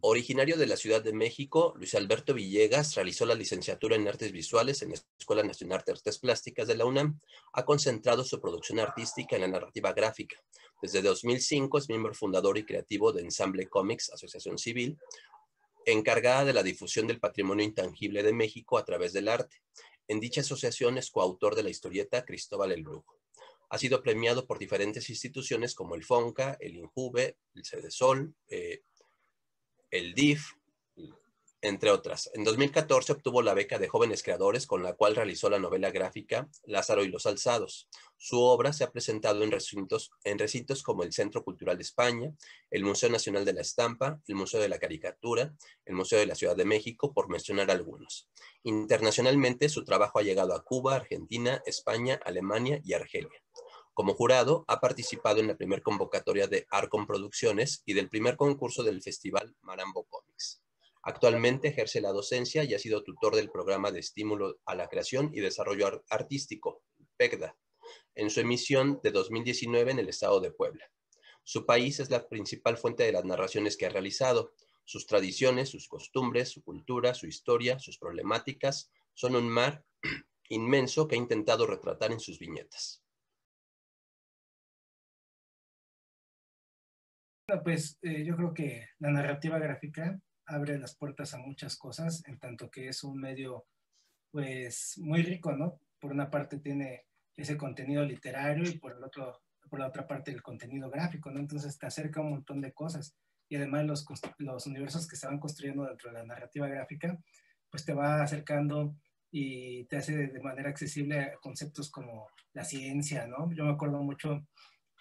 Originario de la Ciudad de México, Luis Alberto Villegas realizó la licenciatura en Artes Visuales en la Escuela Nacional de Artes Plásticas de la UNAM. Ha concentrado su producción artística en la narrativa gráfica. Desde 2005 es miembro fundador y creativo de Ensamble Comics, asociación civil, encargada de la difusión del patrimonio intangible de México a través del arte. En dicha asociación es coautor de la historieta Cristóbal el Brujo. Ha sido premiado por diferentes instituciones como el FONCA, el INJUVE, el CEDESOL, el DIF, entre otras. En 2014 obtuvo la beca de Jóvenes Creadores, con la cual realizó la novela gráfica Lázaro y los Alzados. Su obra se ha presentado en recintos como el Centro Cultural de España, el Museo Nacional de la Estampa, el Museo de la Caricatura, el Museo de la Ciudad de México, por mencionar algunos. Internacionalmente, su trabajo ha llegado a Cuba, Argentina, España, Alemania y Argelia. Como jurado, ha participado en la primera convocatoria de Arcom Producciones y del primer concurso del Festival Marambo Comics. Actualmente ejerce la docencia y ha sido tutor del programa de estímulo a la creación y desarrollo artístico, PECDA, en su emisión de 2019 en el estado de Puebla. Su país es la principal fuente de las narraciones que ha realizado. Sus tradiciones, sus costumbres, su cultura, su historia, sus problemáticas son un mar inmenso que ha intentado retratar en sus viñetas. Bueno, pues yo creo que la narrativa gráfica abre las puertas a muchas cosas, en tanto que es un medio pues muy rico, ¿no? Por una parte tiene ese contenido literario y por la otra parte el contenido gráfico, ¿no? Entonces te acerca un montón de cosas y además los universos que se van construyendo dentro de la narrativa gráfica, pues te va acercando y te hace de manera accesible a conceptos como la ciencia, ¿no? Yo me acuerdo mucho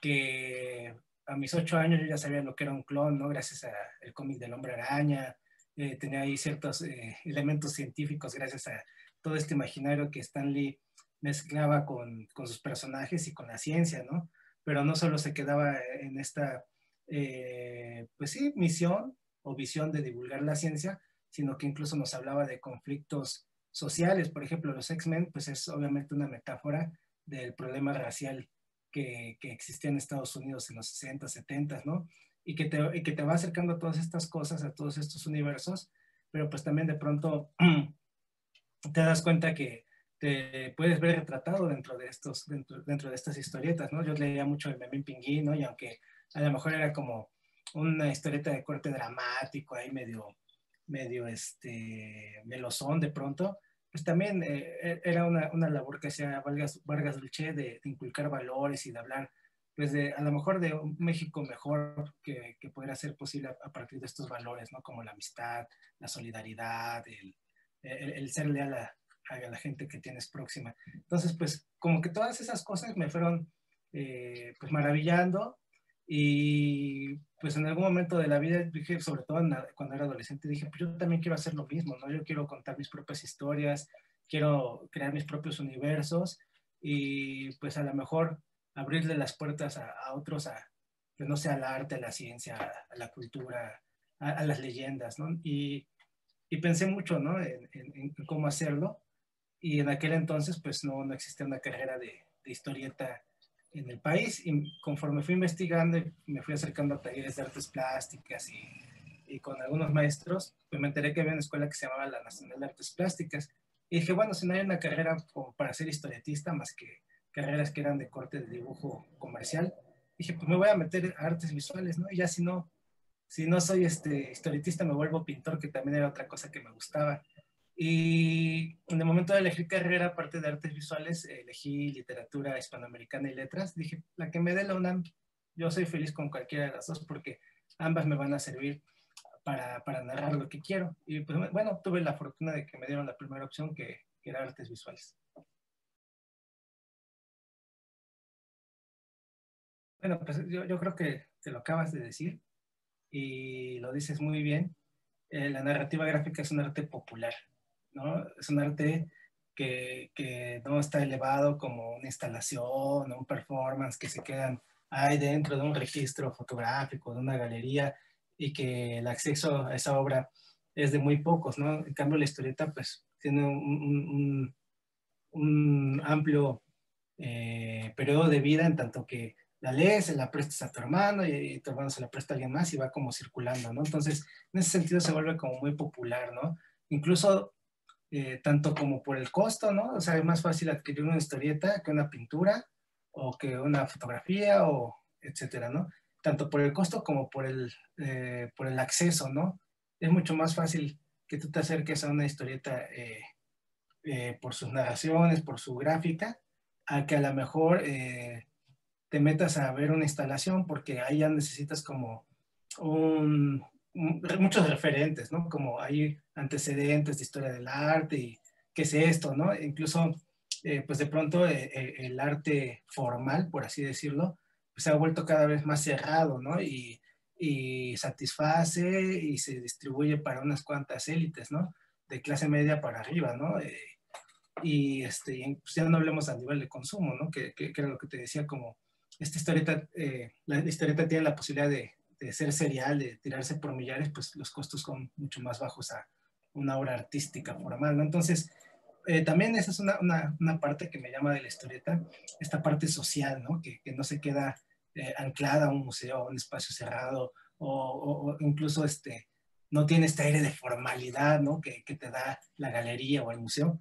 que a mis 8 años yo ya sabía lo que era un clon, ¿no? Gracias al cómic del Hombre Araña, tenía ahí ciertos elementos científicos gracias a todo este imaginario que Stan Lee mezclaba con sus personajes y con la ciencia, ¿no? Pero no solo se quedaba en esta, pues sí, misión o visión de divulgar la ciencia, sino que incluso nos hablaba de conflictos sociales. Por ejemplo, los X-Men, pues es obviamente una metáfora del problema racial que existía en Estados Unidos en los 60, 70, ¿no? Y que te va acercando a todas estas cosas, a todos estos universos, pero pues también de pronto te das cuenta que te puedes ver retratado dentro de estas historietas, ¿no? Yo leía mucho de Memín Pinguín, ¿no? Y aunque a lo mejor era como una historieta de corte dramático, ahí medio melosón de pronto, pues también era una labor que hacía Vargas Dulce de inculcar valores y de hablar, pues a lo mejor de un México mejor que pudiera ser posible a partir de estos valores, ¿no? Como la amistad, la solidaridad, el ser leal a la gente que tienes próxima. Entonces, pues como que todas esas cosas me fueron pues maravillando y pues en algún momento de la vida dije, sobre todo cuando era adolescente, dije, pues yo también quiero hacer lo mismo, ¿no? Yo quiero contar mis propias historias, quiero crear mis propios universos y pues a lo mejor abrirle las puertas a otros, pues no sé, al arte, a la ciencia, a la cultura, a las leyendas, ¿no? Y pensé mucho, ¿no? En cómo hacerlo. Y en aquel entonces, pues no existía una carrera de historieta en el país. Y conforme fui investigando y me fui acercando a talleres de artes plásticas y con algunos maestros, pues me enteré que había una escuela que se llamaba la Nacional de Artes Plásticas. Y dije, bueno, si no hay una carrera como para ser historietista, más que carreras que eran de corte de dibujo comercial, dije, pues me voy a meter a artes visuales, ¿no? Y ya si no soy historietista, me vuelvo pintor, que también era otra cosa que me gustaba. Y en el momento de elegir carrera, aparte de artes visuales, elegí literatura hispanoamericana y letras. Dije, la que me dé la UNAM, yo soy feliz con cualquiera de las dos porque ambas me van a servir para narrar lo que quiero. Y pues bueno, tuve la fortuna de que me dieron la primera opción que era artes visuales. Bueno, pues yo creo que te lo acabas de decir y lo dices muy bien. La narrativa gráfica es un arte popular, ¿no? Es un arte que no está elevado como una instalación o un performance que se quedan ahí dentro de un registro fotográfico, de una galería, y que el acceso a esa obra es de muy pocos, ¿no? En cambio, la historieta, pues, tiene un amplio periodo de vida, en tanto que la lees, se la prestas a tu hermano y tu hermano se la presta a alguien más y va como circulando, ¿no? Entonces, en ese sentido se vuelve como muy popular, ¿no? Incluso tanto como por el costo, ¿no? O sea, es más fácil adquirir una historieta que una pintura o que una fotografía o etcétera, ¿no? Tanto por el costo como por el acceso, ¿no? Es mucho más fácil que tú te acerques a una historieta por sus narraciones, por su gráfica, a que a lo mejor te metas a ver una instalación, porque ahí ya necesitas como muchos referentes, ¿no? Como hay antecedentes de historia del arte y qué es esto, ¿no? Incluso, pues de pronto el arte formal, por así decirlo, pues se ha vuelto cada vez más cerrado, ¿no? Y satisface y se distribuye para unas cuantas élites, ¿no? De clase media para arriba, ¿no? Pues ya no hablemos a nivel de consumo, ¿no? Que era lo que te decía, como esta historieta, la historieta tiene la posibilidad de ser serial, de tirarse por millares, pues los costos son mucho más bajos a una obra artística formal, ¿no? Entonces, también esa es una parte que me llama de la historieta, esta parte social, ¿no? Que no se queda anclada a un museo, a un espacio cerrado, o incluso no tiene este aire de formalidad, ¿no? Que te da la galería o el museo,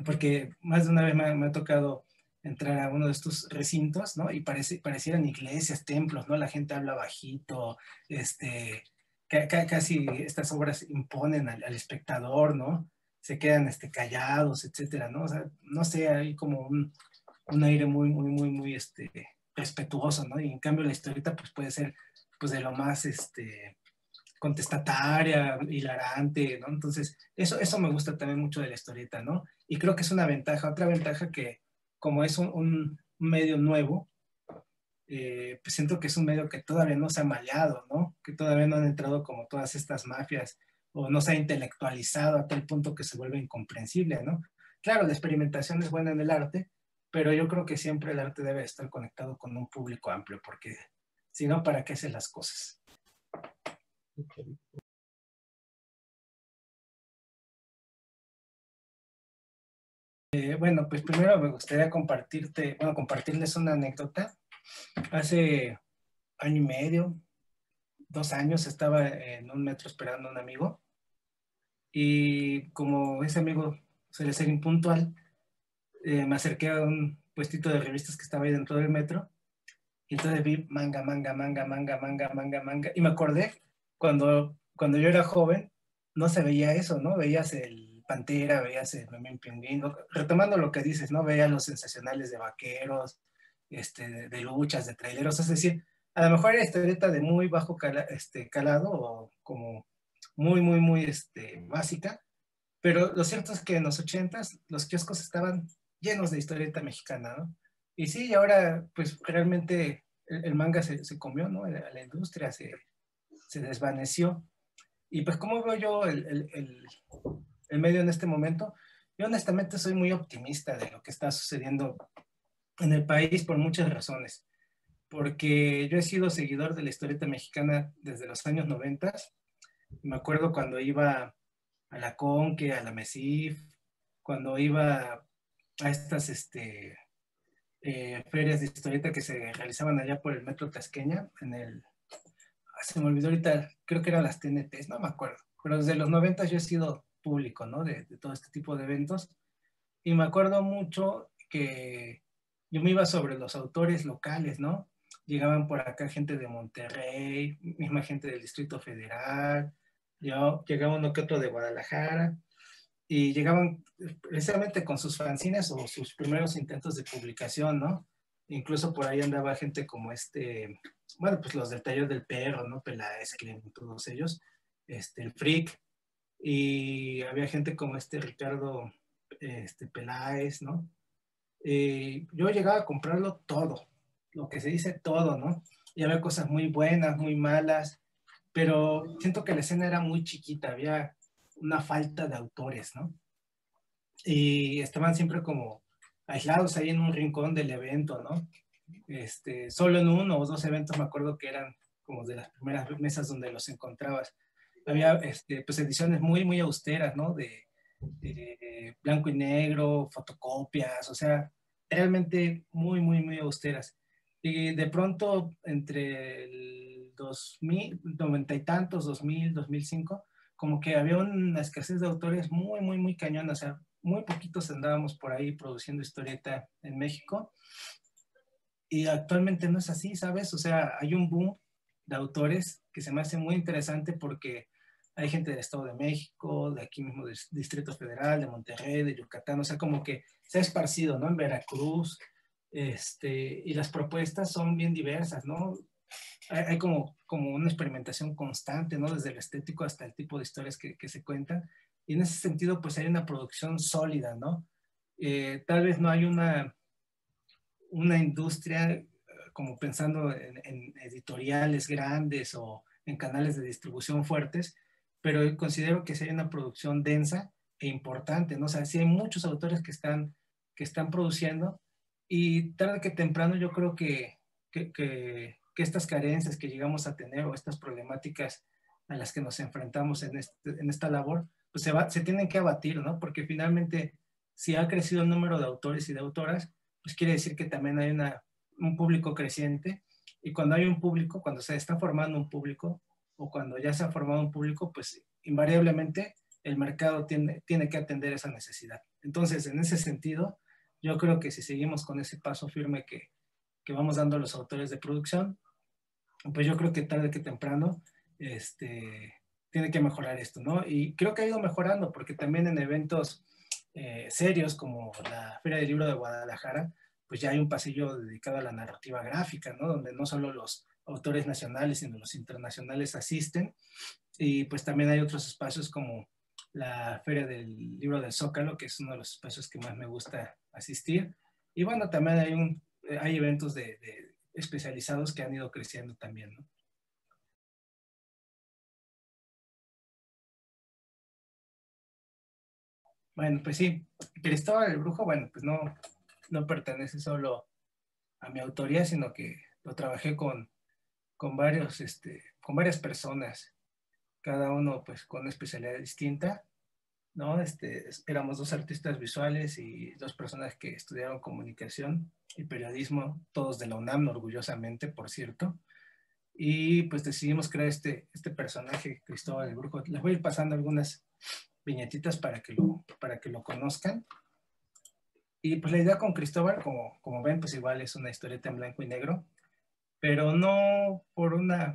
porque más de una vez me ha tocado entrar a uno de estos recintos, ¿no? Y parecieran iglesias, templos, ¿no? La gente habla bajito, casi estas obras imponen al espectador, ¿no? Se quedan callados, etcétera, ¿no? O sea, no sé, hay como un aire muy respetuoso, ¿no? Y en cambio la historieta pues puede ser pues de lo más contestataria, hilarante, ¿no? Entonces, eso me gusta también mucho de la historieta, ¿no? Y creo que es una ventaja, otra ventaja que como es un medio nuevo, pues siento que es un medio que todavía no se ha maleado, ¿no? Que todavía no han entrado como todas estas mafias o no se ha intelectualizado a tal punto que se vuelve incomprensible, ¿no? Claro, la experimentación es buena en el arte, pero yo creo que siempre el arte debe estar conectado con un público amplio, porque si no, ¿para qué hacer las cosas? Okay. Bueno, pues primero me gustaría compartirles una anécdota. Hace año y medio, 2 años, estaba en un metro esperando a un amigo y como ese amigo suele ser impuntual, me acerqué a un puestito de revistas que estaba ahí dentro del metro y entonces vi manga y me acordé cuando yo era joven, no se veía eso, ¿no? Veías el Pantera, veías el Memín Pinguín, retomando lo que dices, ¿no? Veías los sensacionales de vaqueros, de luchas, de traileros, es decir, a lo mejor era historieta de muy bajo calado o como muy básica, pero lo cierto es que en los 80s los kioscos estaban llenos de historieta mexicana, ¿no? Y sí, ahora pues realmente el manga se comió, ¿no? La industria se desvaneció. Y pues ¿cómo veo yo el medio en este momento? Yo honestamente soy muy optimista de lo que está sucediendo en el país por muchas razones. Porque yo he sido seguidor de la historieta mexicana desde los años 90. Me acuerdo cuando iba a la Conque, a la MESIF, cuando iba a estas ferias de historieta que se realizaban allá por el Metro Tasqueña, se me olvidó ahorita, creo que eran las TNTs, no me acuerdo, pero desde los 90 yo he sido público, ¿no? De todo este tipo de eventos, y me acuerdo mucho que yo me iba sobre los autores locales, ¿no? Llegaban por acá gente de Monterrey, misma gente del Distrito Federal, llegaba uno que otro de Guadalajara, y llegaban precisamente con sus fanzines o sus primeros intentos de publicación, ¿no? Incluso por ahí andaba gente como bueno, pues los del Taller del Perro, ¿no? Peláez, Clem, todos ellos, el Freak, y había gente como Ricardo Peláez, ¿no? Yo llegaba a comprarlo todo, lo que se dice todo, ¿no? Y había cosas muy buenas, muy malas, pero siento que la escena era muy chiquita, había una falta de autores, ¿no? Y estaban siempre como aislados ahí en un rincón del evento, ¿no? Solo en uno o dos eventos me acuerdo que eran como de las primeras mesas donde los encontrabas. Había pues ediciones muy austeras, ¿no? De blanco y negro, fotocopias, o sea, realmente muy austeras. Y de pronto, entre el 2000, 90 y tantos, 2000, 2005, como que había una escasez de autores muy, muy, muy cañona. O sea, muy poquitos andábamos por ahí produciendo historieta en México. Y actualmente no es así, ¿sabes? O sea, hay un boom de autores que se me hace muy interesante porque hay gente del Estado de México, de aquí mismo del Distrito Federal, de Monterrey, de Yucatán, o sea, como que se ha esparcido, ¿no? En Veracruz, y las propuestas son bien diversas, ¿no? Hay como una experimentación constante, ¿no? Desde el estético hasta el tipo de historias que se cuentan. Y en ese sentido, pues hay una producción sólida, ¿no? Tal vez no hay una industria como pensando en editoriales grandes o en canales de distribución fuertes, pero considero que sí hay una producción densa e importante, ¿no? O sea, sí hay muchos autores que están produciendo y tarde que temprano yo creo que estas carencias que llegamos a tener o estas problemáticas a las que nos enfrentamos en esta labor, pues se tienen que abatir, ¿no? Porque finalmente, si ha crecido el número de autores y de autoras, pues quiere decir que también hay un público creciente, y cuando hay un público, cuando se está formando un público o cuando ya se ha formado un público, pues invariablemente el mercado tiene que atender esa necesidad. Entonces, en ese sentido, yo creo que si seguimos con ese paso firme que vamos dando a los autores de producción, pues yo creo que tarde que temprano tiene que mejorar esto, ¿no? Y creo que ha ido mejorando porque también en eventos serios como la Feria del Libro de Guadalajara, pues ya hay un pasillo dedicado a la narrativa gráfica, ¿no? Donde no solo los autores nacionales, sino los internacionales asisten. Y pues también hay otros espacios como la Feria del Libro del Zócalo, que es uno de los espacios que más me gusta asistir. Y bueno, también hay eventos de especializados que han ido creciendo también, ¿no? Bueno, pues sí, Cristóbal el Brujo, bueno, pues no pertenece solo a mi autoría, sino que lo trabajé con varias personas, cada uno pues con una especialidad distinta, ¿no? Éramos dos artistas visuales y dos personas que estudiaron comunicación y periodismo, todos de la UNAM, orgullosamente, por cierto. Y pues decidimos crear este personaje, Cristóbal el Brujo. Les voy a ir pasando algunas viñetitas para que lo conozcan. Y pues la idea con Cristóbal, como ven, pues igual es una historieta en blanco y negro, pero no por una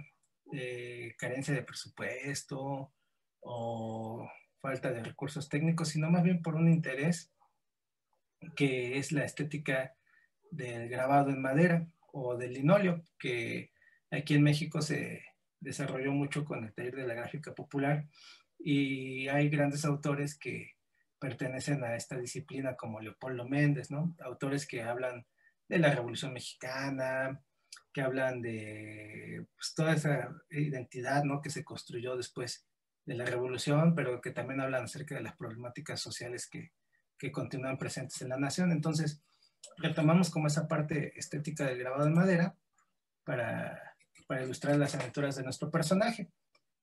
carencia de presupuesto o falta de recursos técnicos, sino más bien por un interés que es la estética del grabado en madera o del linóleo, que aquí en México se desarrolló mucho con el taller de la gráfica popular, y hay grandes autores que pertenecen a esta disciplina como Leopoldo Méndez, ¿no? Autores que hablan de la Revolución Mexicana, que hablan de pues, toda esa identidad, ¿no? Que se construyó después de la Revolución, pero que también hablan acerca de las problemáticas sociales que continúan presentes en la nación. Entonces, retomamos como esa parte estética del grabado en madera para ilustrar las aventuras de nuestro personaje.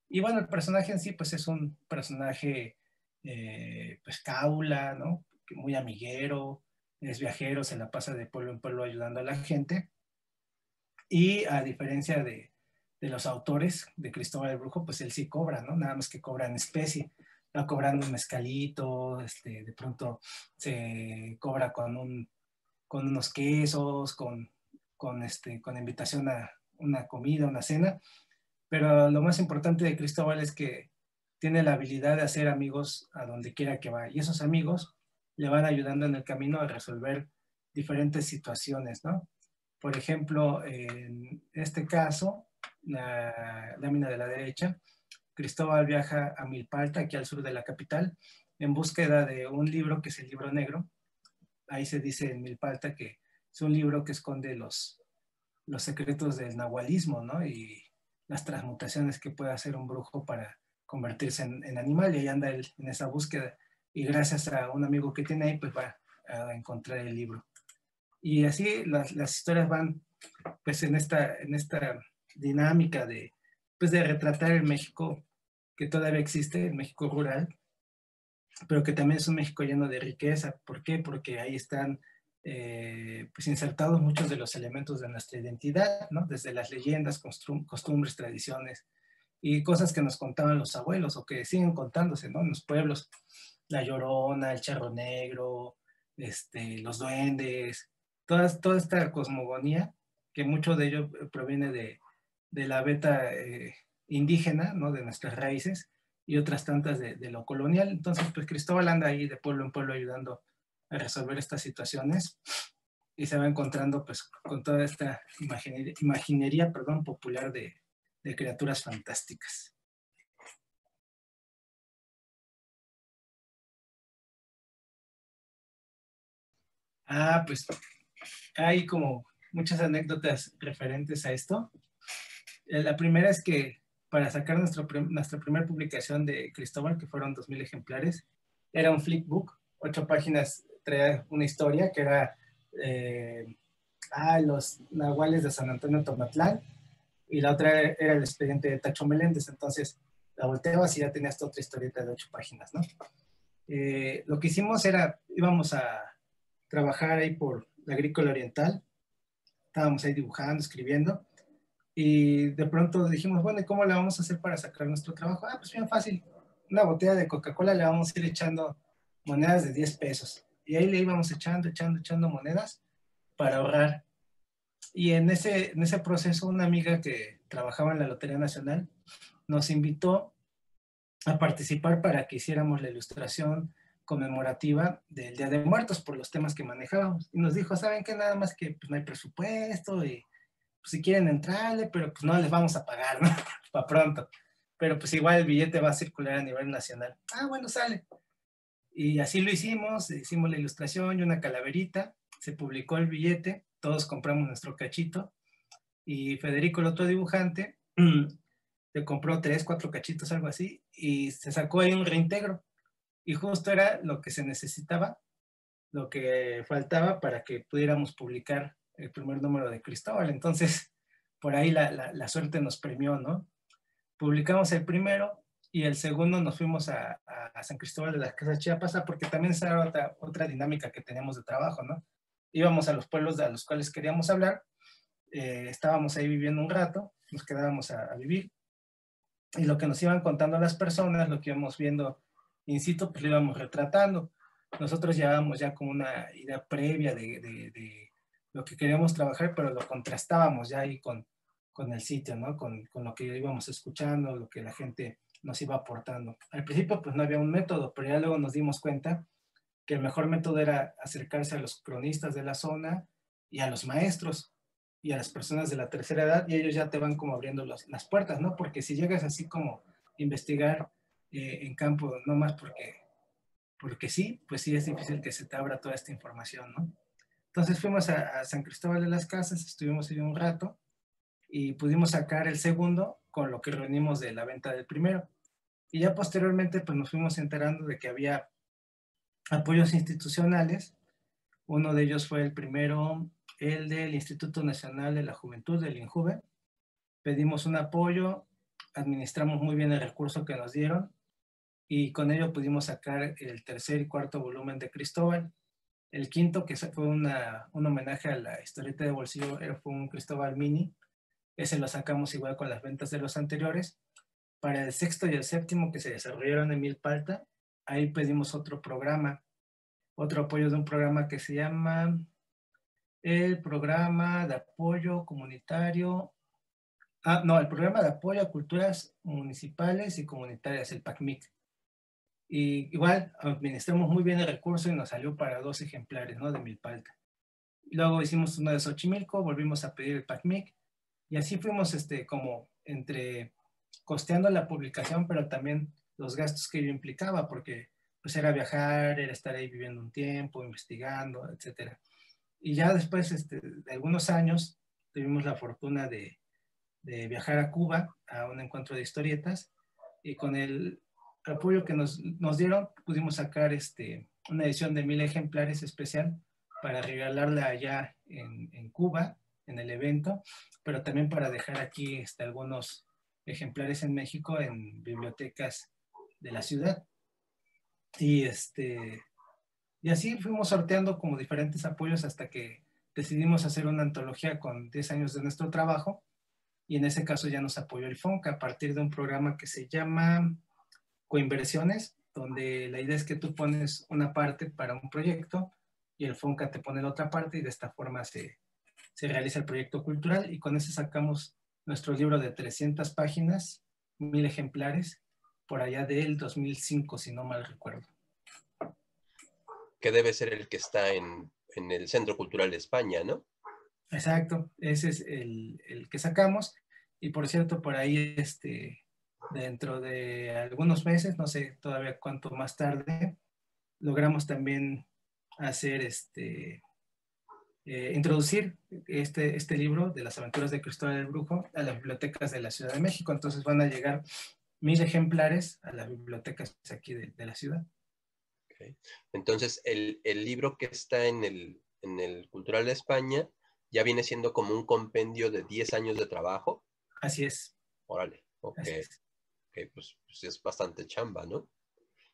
Y bueno, el personaje en sí, pues es un personaje, pues cábula, ¿no? Muy amiguero, es viajero, se la pasa de pueblo en pueblo ayudando a la gente. Y a diferencia de los autores de Cristóbal el Brujo, pues él sí cobra, ¿no? Nada más que cobra en especie. Va cobrando un mezcalito, de pronto se cobra con unos quesos, con invitación a una comida, una cena. Pero lo más importante de Cristóbal es que tiene la habilidad de hacer amigos a donde quiera que va. Y esos amigos le van ayudando en el camino a resolver diferentes situaciones, ¿no? Por ejemplo, en este caso, la lámina de la derecha, Cristóbal viaja a Milpalta, aquí al sur de la capital, en búsqueda de un libro que es el Libro Negro. Ahí se dice en Milpalta que es un libro que esconde los secretos del nahualismo, ¿no? Y las transmutaciones que puede hacer un brujo para convertirse en animal, y ahí anda él en esa búsqueda. Y gracias a un amigo que tiene ahí, pues va a encontrar el libro. Y así las historias van pues en esta dinámica de retratar el México que todavía existe, el México rural, pero que también es un México lleno de riqueza. ¿Por qué? Porque ahí están pues insertados muchos de los elementos de nuestra identidad, ¿no? Desde las leyendas, costumbres, tradiciones y cosas que nos contaban los abuelos o que siguen contándose, ¿no? En los pueblos, la Llorona, el Charro Negro, los duendes, toda esta cosmogonía, que mucho de ello proviene de la beta indígena, ¿no? De nuestras raíces y otras tantas de lo colonial. Entonces, pues Cristóbal anda ahí de pueblo en pueblo ayudando a resolver estas situaciones y se va encontrando pues con toda esta imaginería, perdón, popular de criaturas fantásticas. Pues hay como muchas anécdotas referentes a esto. La primera es que para sacar nuestra primera publicación de Cristóbal, que fueron 2000 ejemplares, era un flipbook, 8 páginas, traía una historia que era los nahuales de San Antonio Tomatlán, y la otra era el expediente de Tacho Meléndez. Entonces la volteabas y ya tenías otra historieta de 8 páginas, ¿no? Lo que hicimos era, íbamos a trabajar ahí por la Agrícola Oriental, estábamos ahí dibujando, escribiendo, y de pronto dijimos, bueno, ¿y cómo le vamos a hacer para sacar nuestro trabajo? Pues bien fácil, una botella de Coca-Cola le vamos a ir echando monedas de 10 pesos, y ahí le íbamos echando monedas para ahorrar. Y en ese proceso, una amiga que trabajaba en la Lotería Nacional nos invitó a participar para que hiciéramos la ilustración conmemorativa del Día de Muertos por los temas que manejábamos. Y nos dijo, ¿saben qué? Nada más que pues, no hay presupuesto y pues, si quieren entrarle, pero pues no les vamos a pagar, ¿no? Para pronto. Pero pues igual el billete va a circular a nivel nacional. Bueno, sale. Y así lo hicimos la ilustración y una calaverita, se publicó el billete, todos compramos nuestro cachito, y Federico, el otro dibujante, le compró 3, 4 cachitos, algo así, y se sacó ahí un reintegro. Y justo era lo que se necesitaba, lo que faltaba para que pudiéramos publicar el primer número de Cristóbal. Entonces, por ahí la suerte nos premió, ¿no? Publicamos el primero y el segundo nos fuimos a San Cristóbal de las Casas Chiapas, porque también esa era otra dinámica que teníamos de trabajo, ¿no? Íbamos a los pueblos a los cuales queríamos hablar, estábamos ahí viviendo un rato, nos quedábamos a vivir, y lo que nos iban contando las personas, lo que íbamos viendo in situ, pues lo íbamos retratando. Nosotros llevábamos ya como una idea previa de lo que queríamos trabajar, pero lo contrastábamos ya ahí con el sitio, ¿no? Con lo que íbamos escuchando, lo que la gente nos iba aportando. Al principio pues no había un método, pero ya luego nos dimos cuenta que el mejor método era acercarse a los cronistas de la zona y a los maestros y a las personas de la tercera edad, y ellos ya te van como abriendo las puertas, ¿no? Porque si llegas así como investigar en campo, no más porque sí, pues sí es difícil que se te abra toda esta información, ¿no? Entonces fuimos a San Cristóbal de las Casas, estuvimos ahí un rato y pudimos sacar el segundo con lo que reunimos de la venta del primero. Y ya posteriormente pues nos fuimos enterando de que había apoyos institucionales. Uno de ellos fue el primero, el del Instituto Nacional de la Juventud, del INJUVE. Pedimos un apoyo, administramos muy bien el recurso que nos dieron y con ello pudimos sacar el tercer y cuarto volumen de Cristóbal. El quinto, que fue un homenaje a la historieta de bolsillo, fue un Cristóbal Mini. Ese lo sacamos igual con las ventas de los anteriores. Para el sexto y el séptimo, que se desarrollaron en Milpalta, ahí pedimos otro programa, otro apoyo de un programa que se llama el Programa de Apoyo Comunitario. No, el Programa de Apoyo a Culturas Municipales y Comunitarias, el PACMIC. Y igual administramos muy bien el recurso y nos salió para 2 ejemplares, ¿no? De Milpalta. Luego hicimos uno de Xochimilco, volvimos a pedir el PACMIC y así fuimos como entre costeando la publicación, pero también los gastos que ello implicaba, porque pues era viajar, era estar ahí viviendo un tiempo, investigando, etcétera. Y ya después de algunos años tuvimos la fortuna de viajar a Cuba a un encuentro de historietas, y con el apoyo que nos dieron pudimos sacar una edición de 1000 ejemplares especial para regalarla allá en Cuba, en el evento, pero también para dejar aquí algunos ejemplares en México en bibliotecas de la ciudad. Y Y así fuimos sorteando como diferentes apoyos hasta que decidimos hacer una antología con 10 años de nuestro trabajo, y en ese caso ya nos apoyó el FONCA a partir de un programa que se llama Coinversiones, donde la idea es que tú pones una parte para un proyecto y el FONCA te pone la otra parte, y de esta forma se realiza el proyecto cultural, y con eso sacamos nuestro libro de 300 páginas, 1000 ejemplares, por allá del 2005, si no mal recuerdo. Que debe ser el que está en el Centro Cultural de España, ¿no? Exacto, ese es el que sacamos. Y por cierto, por ahí, dentro de algunos meses, no sé todavía cuánto más tarde, logramos también hacer introducir este libro de las aventuras de Cristóbal el Brujo a las bibliotecas de la Ciudad de México. Entonces van a llegar 1000 ejemplares a las bibliotecas aquí de la ciudad. Okay. Entonces, el libro que está en el Cultural de España ya viene siendo como un compendio de 10 años de trabajo. Así es. Órale, ok. Así es. Okay, pues es bastante chamba, ¿no?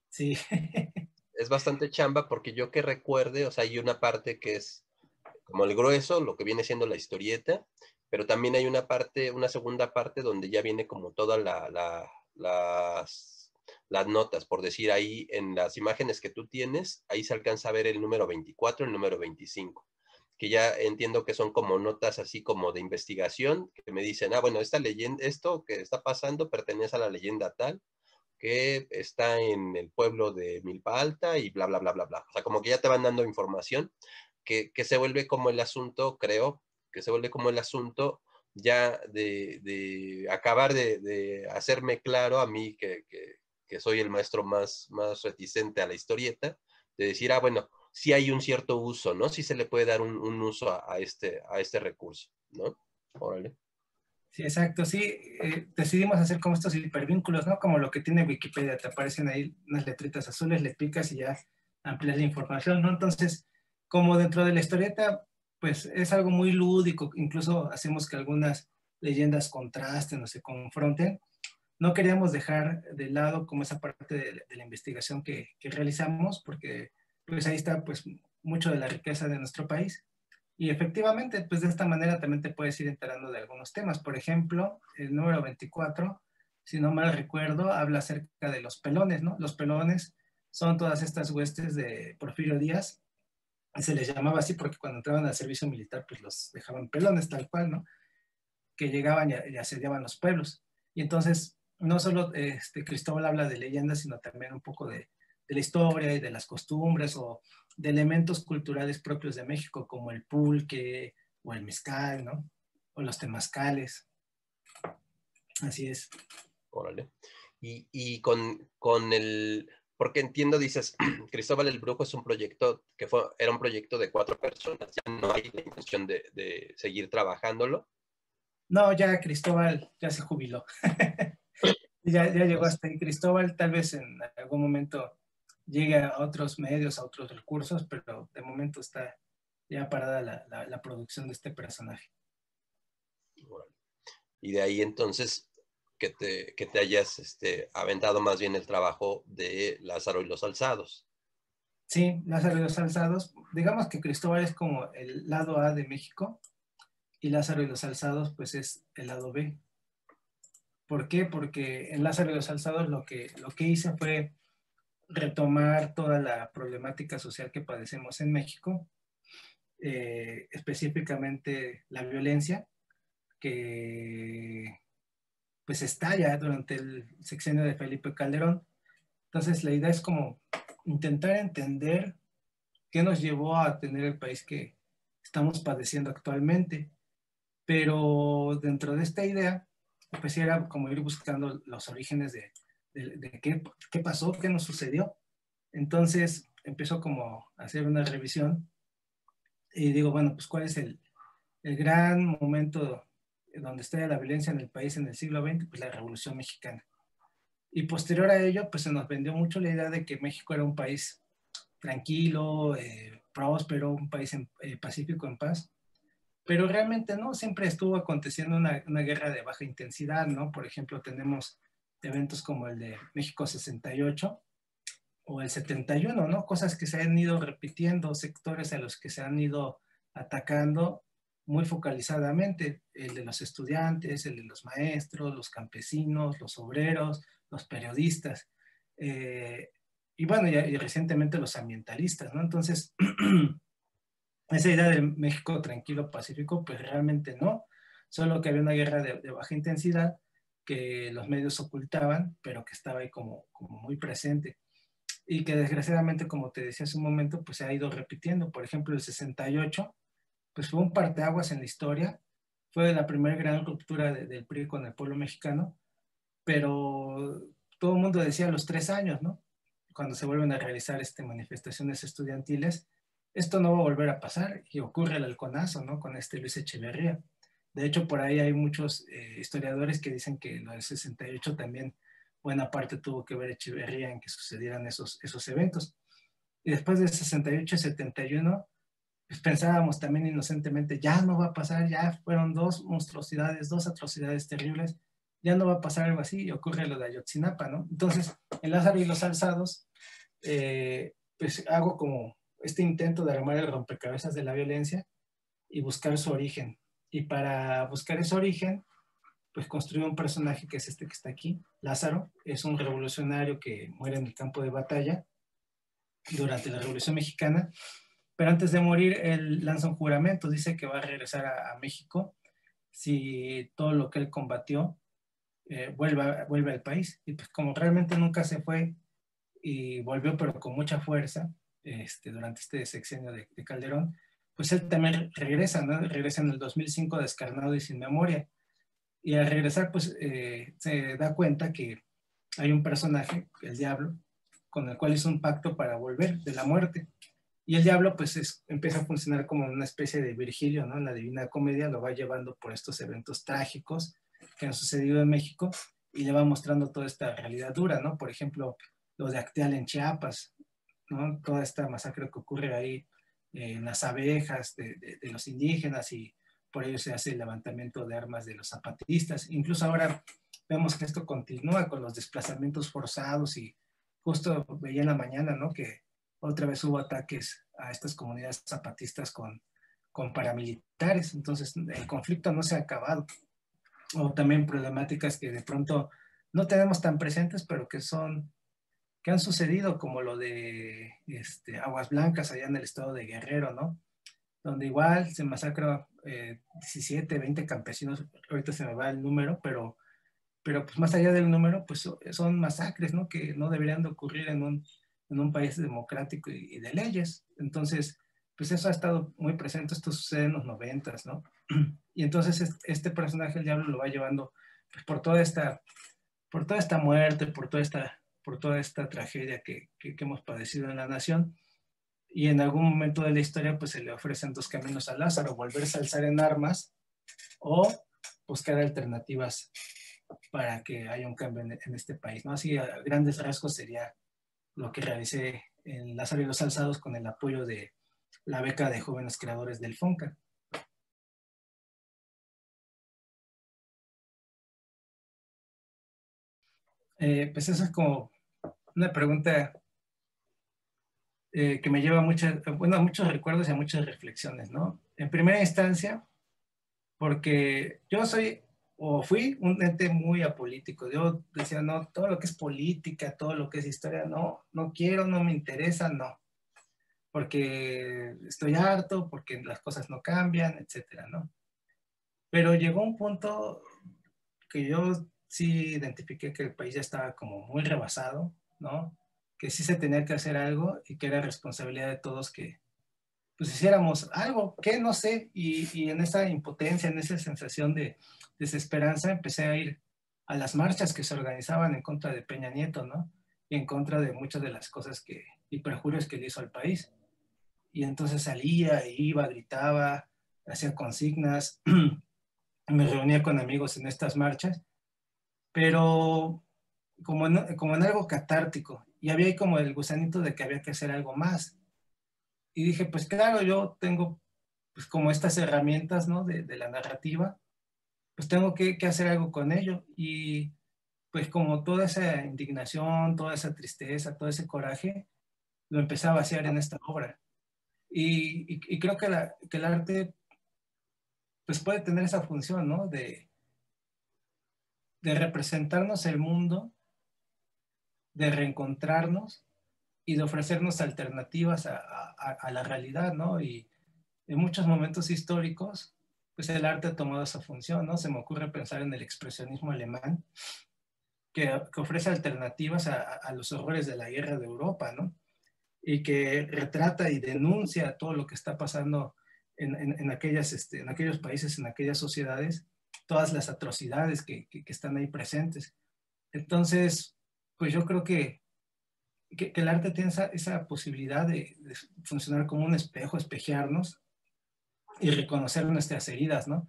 Sí. Es bastante chamba porque yo que recuerde, o sea, hay una parte que es como el grueso, lo que viene siendo la historieta, pero también hay una parte, una segunda parte donde ya viene como todas las notas, por decir, ahí en las imágenes que tú tienes, ahí se alcanza a ver el número 24, el número 25, que ya entiendo que son como notas así como de investigación, que me dicen, ah, bueno, esta leyenda, esto que está pasando pertenece a la leyenda tal, que está en el pueblo de Milpa Alta y bla, bla, bla, bla, bla. O sea, como que ya te van dando información que se vuelve como el asunto, creo, que se vuelve como el asunto ya de acabar de hacerme claro a mí que soy el maestro más reticente a la historieta, de decir, ah, bueno, sí hay un cierto uso, ¿no? Sí se le puede dar un uso a este recurso, ¿no? Órale. Sí, exacto, sí, decidimos hacer como estos hipervínculos, ¿no? Como lo que tiene Wikipedia, te aparecen ahí unas letritas azules, le picas y ya amplias la información, ¿no? Entonces, como dentro de la historieta, pues es algo muy lúdico, incluso hacemos que algunas leyendas contrasten o se confronten. No queríamos dejar de lado como esa parte de la investigación que realizamos, porque pues ahí está pues mucho de la riqueza de nuestro país. Y efectivamente, pues de esta manera también te puedes ir enterando de algunos temas. Por ejemplo, el número 24, si no mal recuerdo, habla acerca de los pelones, ¿no? Los pelones son todas estas huestes de Porfirio Díaz. Se les llamaba así porque cuando entraban al servicio militar, pues los dejaban pelones tal cual, ¿no? Que llegaban y asediaban los pueblos. Y entonces, no solo Cristóbal habla de leyendas, sino también un poco de la historia y de las costumbres o de elementos culturales propios de México, como el pulque o el mezcal, ¿no? O los temazcales. Así es. Órale. Y con el, porque entiendo, dices, Cristóbal el Brujo es un proyecto que era un proyecto de 4 personas, ya no hay la intención de seguir trabajándolo. No, ya Cristóbal ya se jubiló. Ya llegó Pues, hasta ahí Cristóbal, tal vez en algún momento llegue a otros medios, a otros recursos, pero de momento está ya parada la producción de este personaje. órale. Y de ahí entonces que te hayas aventado más bien el trabajo de Lázaro y los Alzados. Sí, Lázaro y los Alzados, digamos que Cristóbal es como el lado A de México y Lázaro y los Alzados pues es el lado B. ¿Por qué? Porque en Lázaro y los Alzados lo que hice fue retomar toda la problemática social que padecemos en México, específicamente la violencia que pues estalla durante el sexenio de Felipe Calderón. Entonces la idea es como intentar entender qué nos llevó a tener el país que estamos padeciendo actualmente. Pero dentro de esta idea, pues era como ir buscando los orígenes de qué pasó, qué nos sucedió. Entonces empezó como a hacer una revisión y digo, bueno, pues cuál es el gran momento donde está la violencia en el país en el siglo XX, pues la Revolución Mexicana. Y posterior a ello, pues se nos vendió mucho la idea de que México era un país tranquilo, próspero, un país pacífico, en paz. Pero realmente no, siempre estuvo aconteciendo una guerra de baja intensidad, ¿no? Por ejemplo, tenemos eventos como el de México 68, o el 71, ¿no? Cosas que se han ido repitiendo, sectores a los que se han ido atacando muy focalizadamente, el de los estudiantes, el de los maestros, los campesinos, los obreros, los periodistas, y bueno, y recientemente los ambientalistas, ¿no? Entonces, esa idea de México tranquilo, pacífico, pues realmente no, solo que había una guerra de baja intensidad que los medios ocultaban, pero que estaba ahí como muy presente y que desgraciadamente, como te decía hace un momento, pues se ha ido repitiendo. Por ejemplo, el 68, pues fue un parteaguas en la historia, fue la primera gran ruptura del PRI con el pueblo mexicano, pero todo el mundo decía a los 3 años, ¿no? Cuando se vuelven a realizar manifestaciones estudiantiles, esto no va a volver a pasar y ocurre el halconazo, ¿no? Con Luis Echeverría. De hecho, por ahí hay muchos historiadores que dicen que lo del 68 también buena parte tuvo que ver Echeverría en que sucedieran esos eventos. Y después del 68 y 71, pues pensábamos también inocentemente, ya no va a pasar, ya fueron dos monstruosidades, dos atrocidades terribles, ya no va a pasar algo así, y ocurre lo de Ayotzinapa, ¿no? Entonces, en Lázaro y los Alzados, pues hago como este intento de armar el rompecabezas de la violencia y buscar su origen. Y para buscar ese origen, pues construyó un personaje que es este que está aquí, Lázaro, es un revolucionario que muere en el campo de batalla durante la Revolución Mexicana, pero antes de morir él lanza un juramento, dice que va a regresar a México si todo lo que él combatió vuelve al país. Y pues como realmente nunca se fue y volvió pero con mucha fuerza durante este sexenio de Calderón, pues él también regresa, ¿no? Regresa en el 2005 descarnado y sin memoria. Y al regresar, pues se da cuenta que hay un personaje, el diablo, con el cual hizo un pacto para volver de la muerte. Y el diablo, pues empieza a funcionar como una especie de Virgilio, ¿no? En la Divina Comedia lo va llevando por estos eventos trágicos que han sucedido en México y le va mostrando toda esta realidad dura, ¿no? Por ejemplo, lo de Acteal en Chiapas, ¿no? Toda esta masacre que ocurre ahí en las abejas de los indígenas y por ello se hace el levantamiento de armas de los zapatistas. Incluso ahora vemos que esto continúa con los desplazamientos forzados y justo veía en la mañana, ¿no? Que otra vez hubo ataques a estas comunidades zapatistas con paramilitares. Entonces, el conflicto no se ha acabado. O también problemáticas que de pronto no tenemos tan presentes, pero que han sucedido, como lo de Aguas Blancas allá en el estado de Guerrero, ¿no? Donde igual se masacra 17, 20 campesinos, ahorita se me va el número, pero pues más allá del número, pues son masacres, ¿no? Que no deberían de ocurrir en un país democrático y de leyes. Entonces, pues eso ha estado muy presente, esto sucede en los 90s, ¿no? Y entonces este personaje, el diablo, lo va llevando pues, por toda esta muerte, por toda esta tragedia que hemos padecido en la nación. Y en algún momento de la historia, pues se le ofrecen dos caminos a Lázaro: volverse a alzar en armas o buscar alternativas para que haya un cambio en este país, ¿no? Así, a grandes rasgos, sería lo que realicé en Lázaro y los Alzados con el apoyo de la beca de jóvenes creadores del FONCA. Pues eso es como una pregunta que me lleva a muchos recuerdos y a muchas reflexiones, ¿no? En primera instancia, porque yo soy o fui un ente muy apolítico. Yo decía, no, todo lo que es política, todo lo que es historia, no, no quiero, no me interesa, no. Porque estoy harto, porque las cosas no cambian, etcétera, ¿no? Pero llegó un punto que yo sí identifiqué que el país ya estaba como muy rebasado, ¿no? Que sí se tenía que hacer algo y que era responsabilidad de todos que pues hiciéramos algo, que no sé, y en esa impotencia, en esa sensación de desesperanza, empecé a ir a las marchas que se organizaban en contra de Peña Nieto, ¿no? Y en contra de muchas de las cosas y perjurios que le hizo al país. Y entonces salía, iba, gritaba, hacía consignas, me reunía con amigos en estas marchas, pero como en algo catártico. Y había ahí como el gusanito de que había que hacer algo más. Y dije, pues claro, yo tengo pues como estas herramientas, ¿no? De la narrativa, pues tengo que hacer algo con ello. Y pues como toda esa indignación, toda esa tristeza, todo ese coraje, lo empezaba a vaciar en esta obra. Y creo que, que el arte pues puede tener esa función, ¿no? De representarnos el mundo, de reencontrarnos y de ofrecernos alternativas a la realidad, ¿no? Y en muchos momentos históricos, pues el arte ha tomado esa función, ¿no? Se me ocurre pensar en el expresionismo alemán, que ofrece alternativas a los horrores de la guerra de Europa, ¿no? Y que retrata y denuncia todo lo que está pasando en aquellos países, en aquellas sociedades, todas las atrocidades que están ahí presentes. Entonces, pues yo creo que el arte tiene esa posibilidad de funcionar como un espejo, espejearnos y reconocer nuestras heridas, ¿no?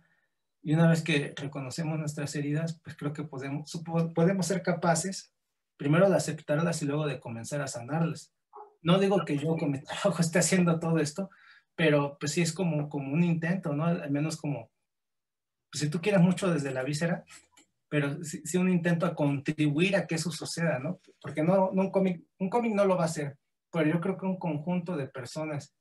Y una vez que reconocemos nuestras heridas, pues creo que podemos ser capaces primero de aceptarlas y luego de comenzar a sanarlas. No digo que yo con mi trabajo esté haciendo todo esto, pero pues sí es como un intento, ¿no? Al menos como, pues si tú quieres mucho desde la víscera, pero sí un intento a contribuir a que eso suceda, ¿no? Porque no un cómic no lo va a hacer, pero yo creo que un conjunto de personas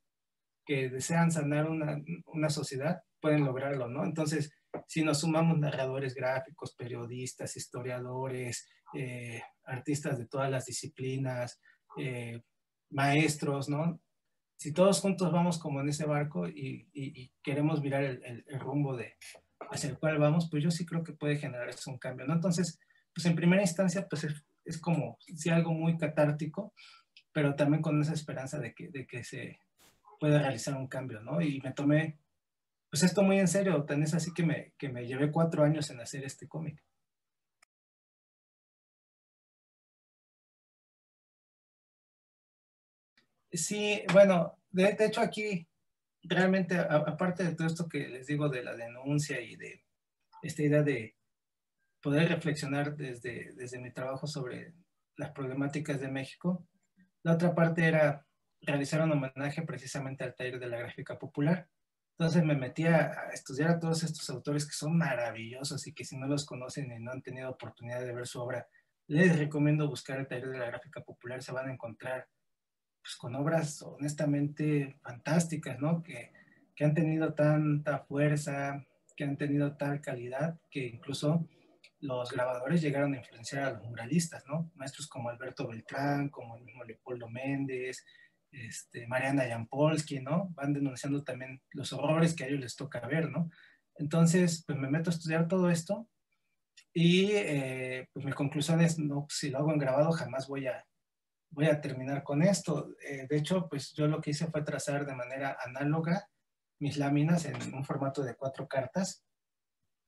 que desean sanar una sociedad pueden lograrlo, ¿no? Entonces, si nos sumamos narradores gráficos, periodistas, historiadores, artistas de todas las disciplinas, maestros, ¿no? Si todos juntos vamos como en ese barco y queremos mirar el rumbo hacia el cual vamos, pues yo sí creo que puede generarse un cambio, ¿no? Entonces, pues en primera instancia, pues es como sí algo muy catártico, pero también con esa esperanza de que se puede realizar un cambio, ¿no? Y me tomé, pues esto muy en serio, tan es así que me llevé 4 años en hacer este cómic. Sí, bueno, de hecho aquí, realmente, aparte de todo esto que les digo de la denuncia y de esta idea de poder reflexionar desde mi trabajo sobre las problemáticas de México, la otra parte era realizar un homenaje precisamente al taller de la gráfica popular. Entonces me metí a estudiar a todos estos autores que son maravillosos y que si no los conocen y no han tenido oportunidad de ver su obra, les recomiendo buscar el taller de la gráfica popular. Se van a encontrar pues, con obras honestamente fantásticas, ¿no? Que han tenido tanta fuerza, que han tenido tal calidad, que incluso los grabadores llegaron a influenciar a los muralistas, ¿no? Maestros como Alberto Beltrán, como el mismo Leopoldo Méndez, Mariana Jampolsky, ¿no? Van denunciando también los horrores que a ellos les toca ver, ¿no? Entonces, pues me meto a estudiar todo esto y pues mi conclusión es, no, si lo hago en grabado jamás voy a terminar con esto. De hecho, pues yo lo que hice fue trazar de manera análoga mis láminas en un formato de 4 cartas.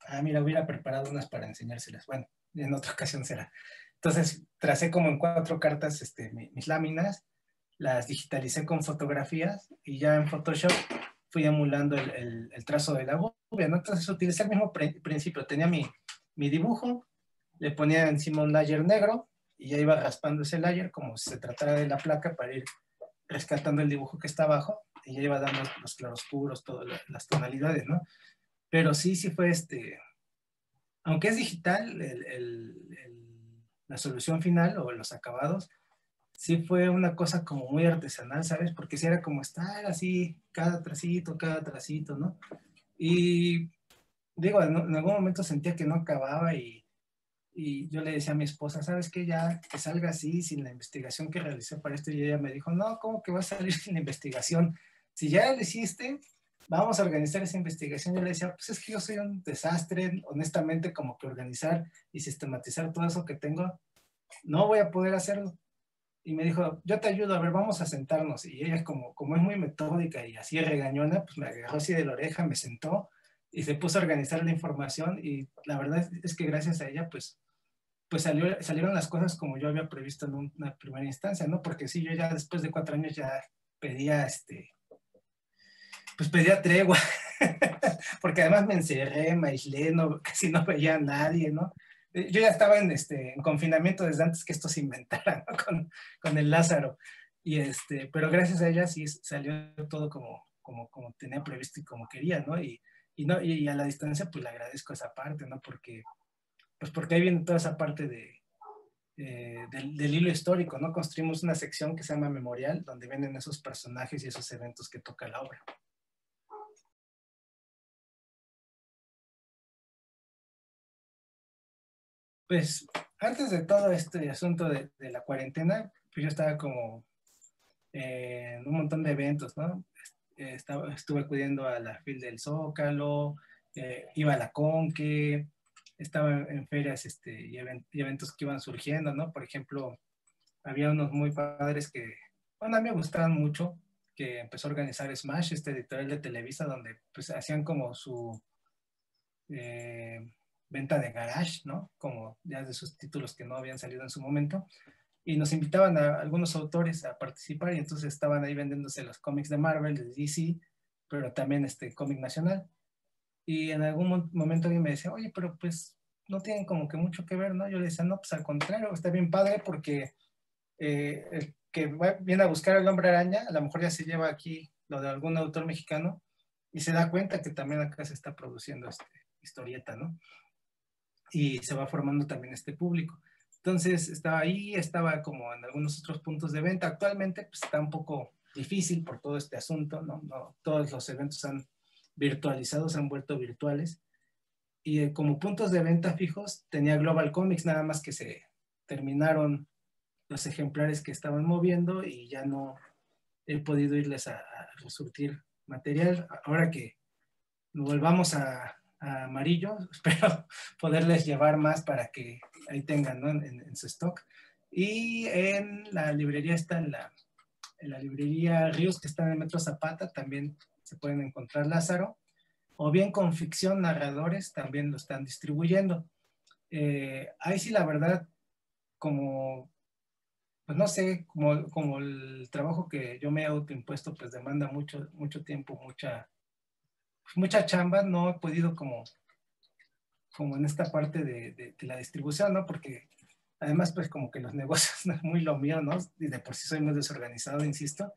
Ah, mira, hubiera preparado unas para enseñárselas. Bueno, en otra ocasión será. Entonces, tracé como en 4 cartas mis láminas, las digitalicé con fotografías y ya en Photoshop fui emulando el trazo de la gubia, ¿no? Entonces utilicé el mismo principio. Tenía mi dibujo, le ponía encima un layer negro y ya iba raspando ese layer como si se tratara de la placa para ir rescatando el dibujo que está abajo y ya iba dando los claroscuros, todas las tonalidades, ¿no? Pero sí fue aunque es digital, la solución final o los acabados, sí fue una cosa como muy artesanal, ¿sabes? Porque sí era como estar así, cada tracito, ¿no? Y digo, en algún momento sentía que no acababa y yo le decía a mi esposa, ¿sabes qué? Ya que salga así, sin la investigación que realicé para esto, y ella me dijo, no, ¿cómo que va a salir sin la investigación? Si ya lo hiciste, vamos a organizar esa investigación. Yo le decía, pues es que yo soy un desastre, honestamente, como que organizar y sistematizar todo eso que tengo, no voy a poder hacerlo. Y me dijo, yo te ayudo, a ver, vamos a sentarnos. Y ella, como es muy metódica y así regañona, pues me agarró así de la oreja, me sentó y se puso a organizar la información. Y la verdad es que gracias a ella, pues salieron las cosas como yo había previsto en una primera instancia, ¿no? Porque sí, yo ya después de 4 años ya pedía, pues pedía tregua, porque además me encerré, me aislé, no, casi no veía a nadie, ¿no? Yo ya estaba en confinamiento desde antes que esto se inventara, ¿no? Con el Lázaro. Pero gracias a ella sí salió todo como tenía previsto y como quería, ¿no? Y a la distancia pues le agradezco esa parte, ¿no? Porque ahí viene toda esa parte del hilo histórico, ¿no? Construimos una sección que se llama Memorial, donde vienen esos personajes y esos eventos que toca la obra. Pues antes de todo este asunto de la cuarentena, pues yo estaba como en un montón de eventos, ¿no? Estuve acudiendo a la FIL del Zócalo, iba a la Conque, estaba en ferias y eventos que iban surgiendo, ¿no? Por ejemplo, había unos muy padres que, bueno, a mí me gustaban mucho, que empezó a organizar Smash, este editorial de Televisa, donde pues hacían como su eh, venta de garage, ¿no? Como ya de sus títulos que no habían salido en su momento. Y nos invitaban a algunos autores a participar y entonces estaban ahí vendiéndose los cómics de Marvel, de DC, pero también este cómic nacional. Y en algún momento alguien me decía, oye, pero pues no tienen como que mucho que ver, ¿no? Yo le decía, no, pues al contrario, está bien padre porque el que viene a buscar al Hombre Araña, a lo mejor ya se lleva aquí lo de algún autor mexicano y se da cuenta que también acá se está produciendo historieta, ¿no? Y se va formando también este público. Entonces estaba ahí, estaba como en algunos otros puntos de venta. Actualmente pues, está un poco difícil por todo este asunto, ¿no? No todos los eventos han virtualizado, se han vuelto virtuales. Y como puntos de venta fijos tenía Global Comics, nada más que se terminaron los ejemplares que estaban moviendo y ya no he podido irles a resurtir material. Ahora que volvamos a amarillo, espero poderles llevar más para que ahí tengan, ¿no? en su stock. Y en la librería está en la librería Ríos, que está en el Metro Zapata, también se pueden encontrar Lázaro, o bien con ficción, narradores, también lo están distribuyendo. Ahí sí, la verdad, como pues no sé, como el trabajo que yo me he autoimpuesto, pues demanda mucho, mucho tiempo, mucha chamba, no he podido como en esta parte de la distribución, ¿no? Porque además, pues como que los negocios no es muy lo mío, ¿no? Y de por sí soy muy desorganizado, insisto.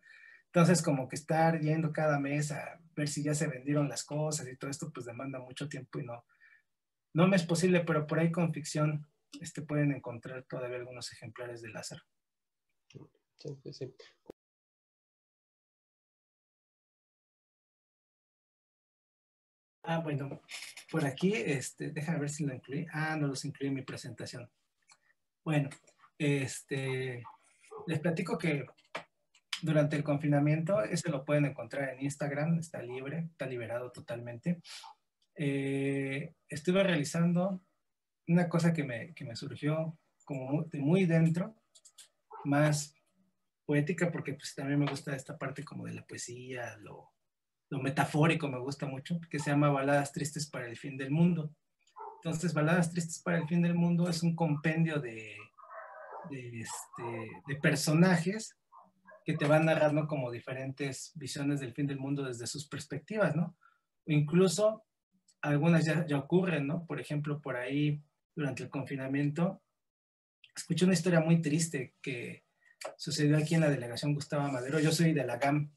Entonces, como que estar yendo cada mes a ver si ya se vendieron las cosas y todo esto, pues demanda mucho tiempo y no me es posible, pero por ahí con ficción pueden encontrar todavía algunos ejemplares de Lázaro. Sí, sí, sí. Ah, bueno, por aquí, déjame ver si lo incluí. Ah, no los incluí en mi presentación. Bueno, les platico que durante el confinamiento, ese lo pueden encontrar en Instagram, está libre, está liberado totalmente. Estuve realizando una cosa que me surgió como muy dentro, más poética, porque pues también me gusta esta parte como de la poesía, lo metafórico me gusta mucho, que se llama Baladas Tristes para el Fin del Mundo. Entonces, Baladas Tristes para el Fin del Mundo es un compendio de personajes que te van narrando como diferentes visiones del fin del mundo desde sus perspectivas, ¿no? O incluso algunas ya ocurren, ¿no? Por ejemplo, por ahí, durante el confinamiento, escuché una historia muy triste que sucedió aquí en la delegación Gustavo Madero. Yo soy de la GAM,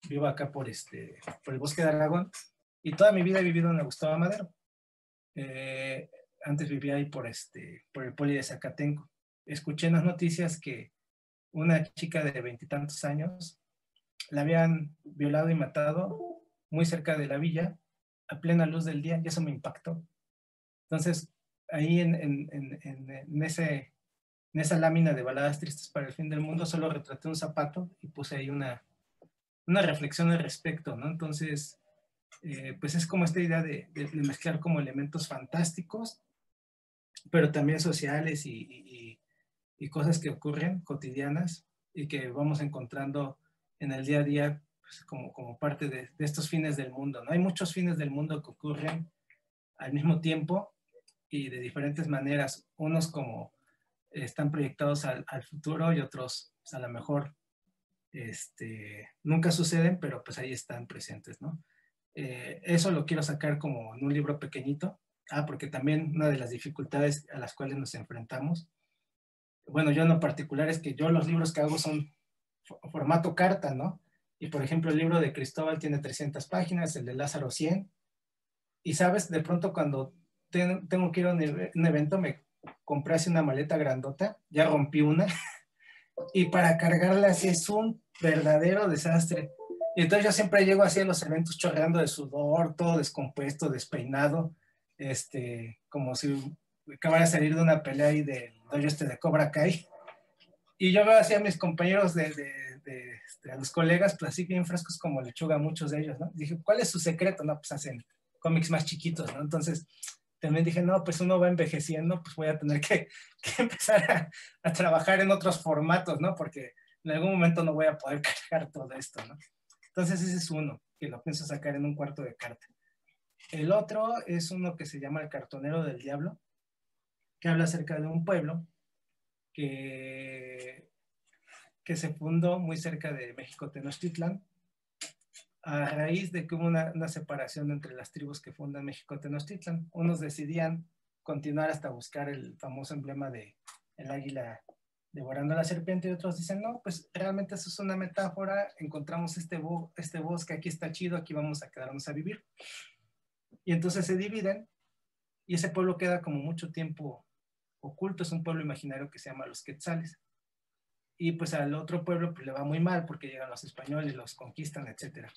vivo acá por el Bosque de Aragón, y toda mi vida he vivido en la Gustavo Madero. Antes vivía ahí por el Poli de Zacatenco. Escuché en las noticias que una chica de 20 y tantos años la habían violado y matado muy cerca de la villa, a plena luz del día, y eso me impactó. Entonces, ahí en esa lámina de Baladas Tristes para el Fin del Mundo, solo retraté un zapato y puse ahí una reflexión al respecto, ¿no? Entonces, pues es como esta idea de mezclar como elementos fantásticos, pero también sociales y cosas que ocurren cotidianas y que vamos encontrando en el día a día pues, como parte de estos fines del mundo, ¿no? Hay muchos fines del mundo que ocurren al mismo tiempo y de diferentes maneras, unos como están proyectados al futuro y otros pues, a lo mejor nunca suceden, pero pues ahí están presentes, ¿no? Eso lo quiero sacar como en un libro pequeñito, porque también una de las dificultades a las cuales nos enfrentamos, bueno, yo en lo particular es que yo los libros que hago son formato carta, ¿no? Y por ejemplo, el libro de Cristóbal tiene 300 páginas, el de Lázaro 100, y sabes, de pronto cuando tengo que ir a un evento compré así una maleta grandota, ya rompí una, y para cargarla así es un verdadero desastre. Y entonces yo siempre llego así a los eventos chorreando de sudor, todo descompuesto, despeinado, como si acabara de salir de una pelea ahí del dojo de Cobra Kai. Y yo veo así a mis compañeros a los colegas, pues así bien frescos como lechuga, muchos de ellos, ¿no? Dije, ¿cuál es su secreto? No, pues hacen cómics más chiquitos, ¿no? Entonces también dije, no, pues uno va envejeciendo, pues voy a tener que empezar a trabajar en otros formatos, ¿no? Porque en algún momento no voy a poder cargar todo esto, ¿no? Entonces ese es uno, que lo pienso sacar en un cuarto de carta. El otro es uno que se llama El Cartonero del Diablo, que habla acerca de un pueblo que, que se fundó muy cerca de México Tenochtitlan, a raíz de que hubo una separación entre las tribus que fundan México Tenochtitlan. Unos decidían continuar hasta buscar el famoso emblema de el águila devorando a la serpiente, y otros dicen, no, pues realmente eso es una metáfora, encontramos este bosque, aquí está chido, aquí vamos a quedarnos a vivir. Y entonces se dividen y ese pueblo queda como mucho tiempo oculto, es un pueblo imaginario que se llama Los Quetzales. Y pues al otro pueblo pues le va muy mal porque llegan los españoles, los conquistan, etcétera.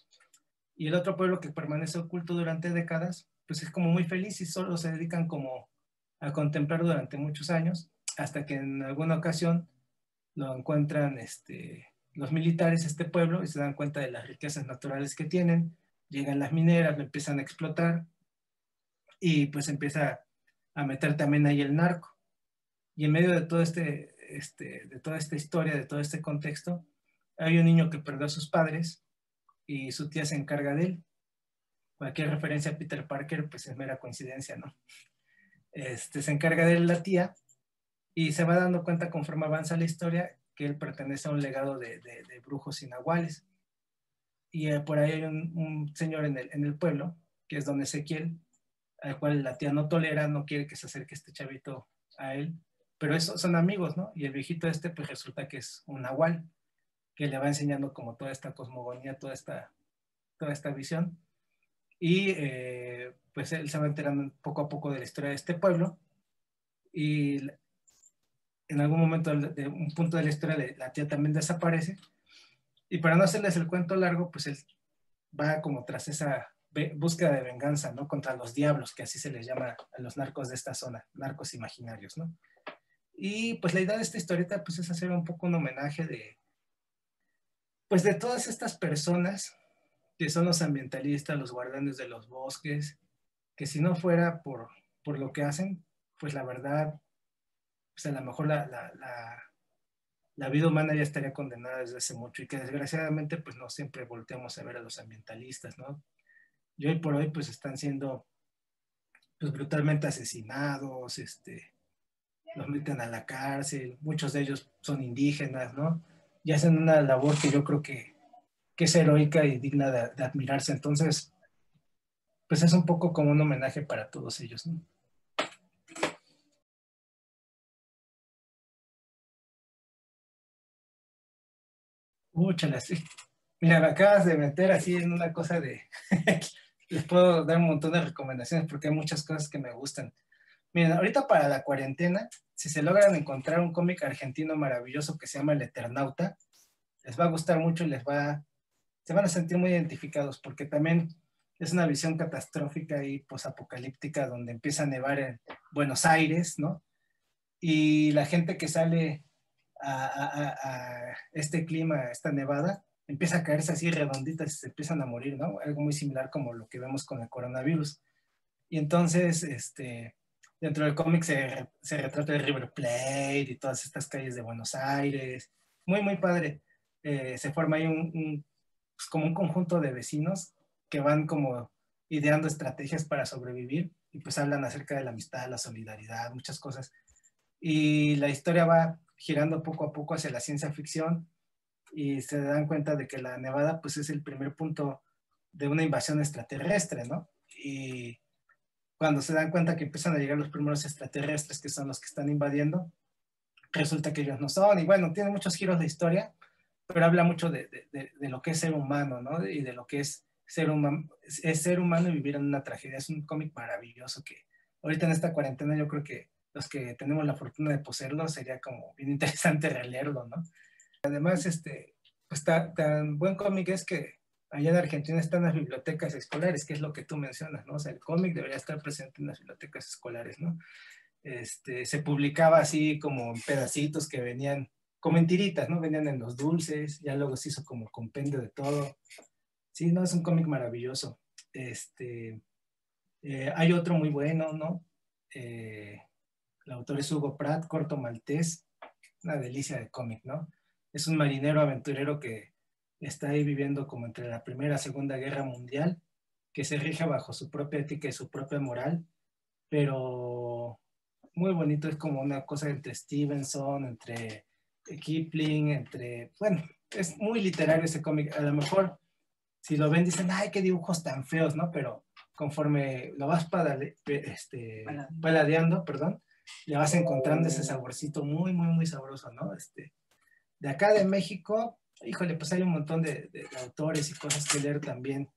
Y el otro pueblo que permanece oculto durante décadas, pues es como muy feliz y solo se dedican como a contemplar durante muchos años, hasta que en alguna ocasión lo encuentran los militares, este pueblo, y se dan cuenta de las riquezas naturales que tienen, llegan las mineras, lo empiezan a explotar, y pues empieza a meter también ahí el narco. Y en medio de todo de toda esta historia, de todo este contexto, hay un niño que perdió a sus padres y su tía se encarga de él. Cualquier referencia a Peter Parker, pues es mera coincidencia, ¿no? Se encarga de él la tía y se va dando cuenta conforme avanza la historia que él pertenece a un legado de brujos y nahuales. Y por ahí hay un señor en el pueblo, que es don Ezequiel, al cual la tía no tolera, no quiere que se acerque este chavito a él, pero son amigos, ¿no? Y el viejito pues resulta que es un nahual, que le va enseñando como toda esta cosmogonía, toda esta visión. Y pues él se va enterando poco a poco de la historia de este pueblo, y en algún momento de un punto de la historia la tía también desaparece, y para no hacerles el cuento largo, pues él va como tras esa búsqueda de venganza, ¿no? Contra los diablos, que así se les llama a los narcos de esta zona, narcos imaginarios, ¿no? Y pues la idea de esta historieta pues es hacer un poco un homenaje pues de todas estas personas que son los ambientalistas, los guardianes de los bosques, que si no fuera por lo que hacen, pues la verdad, pues a lo mejor la vida humana ya estaría condenada desde hace mucho, y que desgraciadamente pues no siempre volteamos a ver a los ambientalistas, ¿no? Y hoy por hoy pues están siendo pues brutalmente asesinados, los meten a la cárcel, muchos de ellos son indígenas, ¿no? Y hacen una labor que yo creo que es heroica y digna de admirarse. Entonces, pues es un poco como un homenaje para todos ellos, ¿no? Úchala, sí. Mira, me acabas de meter así en una cosa de... Les puedo dar un montón de recomendaciones porque hay muchas cosas que me gustan. Miren, ahorita para la cuarentena, si se logran encontrar un cómic argentino maravilloso que se llama El Eternauta, les va a gustar mucho y se van a sentir muy identificados, porque también es una visión catastrófica y posapocalíptica donde empieza a nevar en Buenos Aires, ¿no? Y la gente que sale a este clima, a esta nevada, empieza a caerse así redonditas y se empiezan a morir, ¿no? Algo muy similar como lo que vemos con el coronavirus. Y entonces, dentro del cómic se retrata el River Plate y todas estas calles de Buenos Aires. Muy, muy padre. Se forma ahí pues como un conjunto de vecinos que van como ideando estrategias para sobrevivir, y pues hablan acerca de la amistad, la solidaridad, muchas cosas. Y la historia va girando poco a poco hacia la ciencia ficción, y se dan cuenta de que la nevada pues es el primer punto de una invasión extraterrestre, ¿no? Y cuando se dan cuenta que empiezan a llegar los primeros extraterrestres, que son los que están invadiendo, resulta que ellos no son. Y bueno, tiene muchos giros de historia, pero habla mucho de lo que es ser humano, ¿no? Y de lo que es ser humano y vivir en una tragedia. Es un cómic maravilloso que ahorita en esta cuarentena yo creo que los que tenemos la fortuna de poseerlo, sería como bien interesante releerlo, ¿no? Además, pues tan buen cómic es que allá en Argentina están las bibliotecas escolares, que es lo que tú mencionas, ¿no? O sea, el cómic debería estar presente en las bibliotecas escolares, ¿no? Se publicaba así como en pedacitos que venían, como en tiritas, ¿no? Venían en los dulces, ya luego se hizo como compendio de todo. Sí, no, es un cómic maravilloso. Hay otro muy bueno, ¿no? El autor es Hugo Pratt, Corto Maltés, una delicia de cómic, ¿no? Es un marinero aventurero que está ahí viviendo como entre la Primera y Segunda Guerra Mundial, que se rige bajo su propia ética y su propia moral, pero muy bonito, es como una cosa entre Stevenson, entre Kipling, bueno, es muy literario ese cómic. A lo mejor si lo ven dicen, ay, qué dibujos tan feos, ¿no? Pero conforme lo vas paladeando, perdón, le vas encontrando ese saborcito muy, muy, muy sabroso, ¿no? De acá de México, híjole, pues hay un montón de autores y cosas que leer también.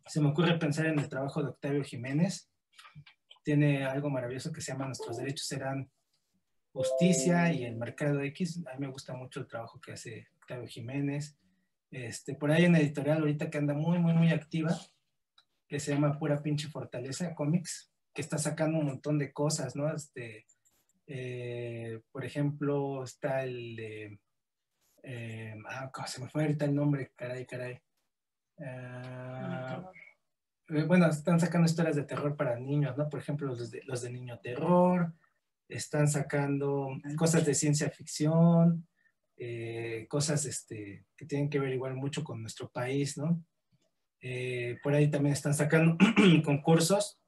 Se me ocurre pensar en el trabajo de Octavio Jiménez. Tiene algo maravilloso que se llama Nuestros derechos serán justicia y el mercado X. A mí me gusta mucho el trabajo que hace Octavio Jiménez. Por ahí en editorial ahorita que anda muy, muy, muy activa, que se llama Pura Pinche Fortaleza Comics, que está sacando un montón de cosas, ¿no? Por ejemplo, está se me fue ahorita el nombre, caray, caray. Bueno, están sacando historias de terror para niños, ¿no? Por ejemplo, los de Niño Terror, están sacando cosas de ciencia ficción, cosas que tienen que ver igual mucho con nuestro país, ¿no? Por ahí también están sacando concursos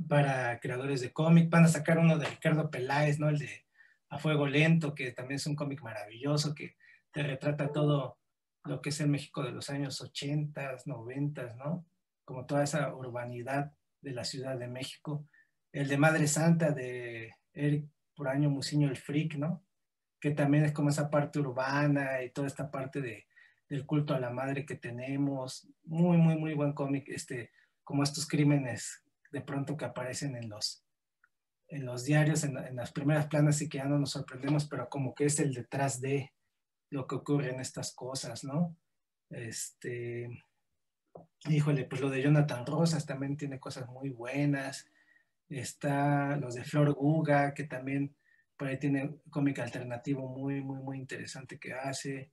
para creadores de cómic. Van a sacar uno de Ricardo Peláez, ¿no? El de A Fuego Lento, que también es un cómic maravilloso que te retrata todo lo que es el México de los años 80, 90, ¿no? Como toda esa urbanidad de la Ciudad de México. El de Madre Santa de Eric Puraño Muciño el Freak, ¿no? Que también es como esa parte urbana y toda esta parte del culto a la madre que tenemos. Muy, muy, muy buen cómic, como estos crímenes de pronto que aparecen en los diarios, en las primeras planas y que ya no nos sorprendemos, pero como que es el detrás de lo que ocurre en estas cosas, ¿no? Híjole, pues lo de Jonathan Rosas también tiene cosas muy buenas. Está los de Flor Guga, que también por ahí tiene cómic alternativo muy, muy, muy interesante que hace.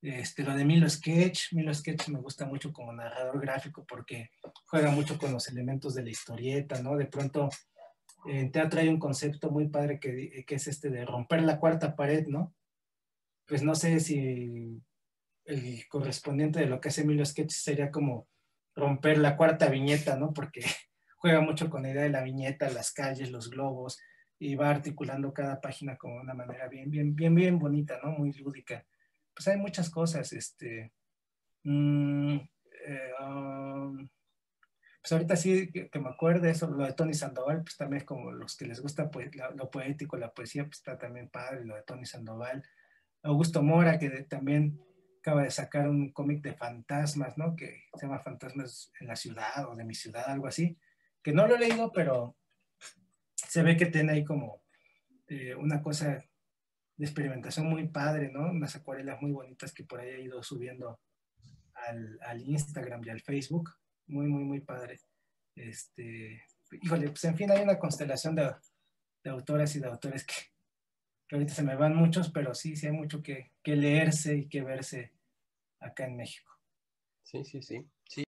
Lo de Milo Sketch me gusta mucho como narrador gráfico porque juega mucho con los elementos de la historieta, ¿no? De pronto en teatro hay un concepto muy padre que es de romper la cuarta pared, ¿no? Pues no sé si el correspondiente de lo que hace Milo Sketch sería como romper la cuarta viñeta, ¿no? Porque juega mucho con la idea de la viñeta, las calles, los globos, y va articulando cada página como de una manera bien, bien, bien, bien bonita, ¿no? Muy lúdica. Pues hay muchas cosas, pues ahorita sí que me acuerdo eso, lo de Tony Sandoval, pues también es como los que les gusta pues, lo poético, la poesía, pues está también padre, lo de Tony Sandoval. Augusto Mora, que también acaba de sacar un cómic de fantasmas, ¿no? Que se llama Fantasmas en la ciudad o de mi ciudad, algo así, que no lo he leído, pero se ve que tiene ahí como una cosa de experimentación muy padre, ¿no? Unas acuarelas muy bonitas que por ahí he ido subiendo al Instagram y al Facebook. Muy, muy, muy padre. Híjole, pues en fin, hay una constelación de autoras y de autores que ahorita se me van muchos, pero sí, sí hay mucho que leerse y que verse acá en México. Sí, sí, sí. Sí.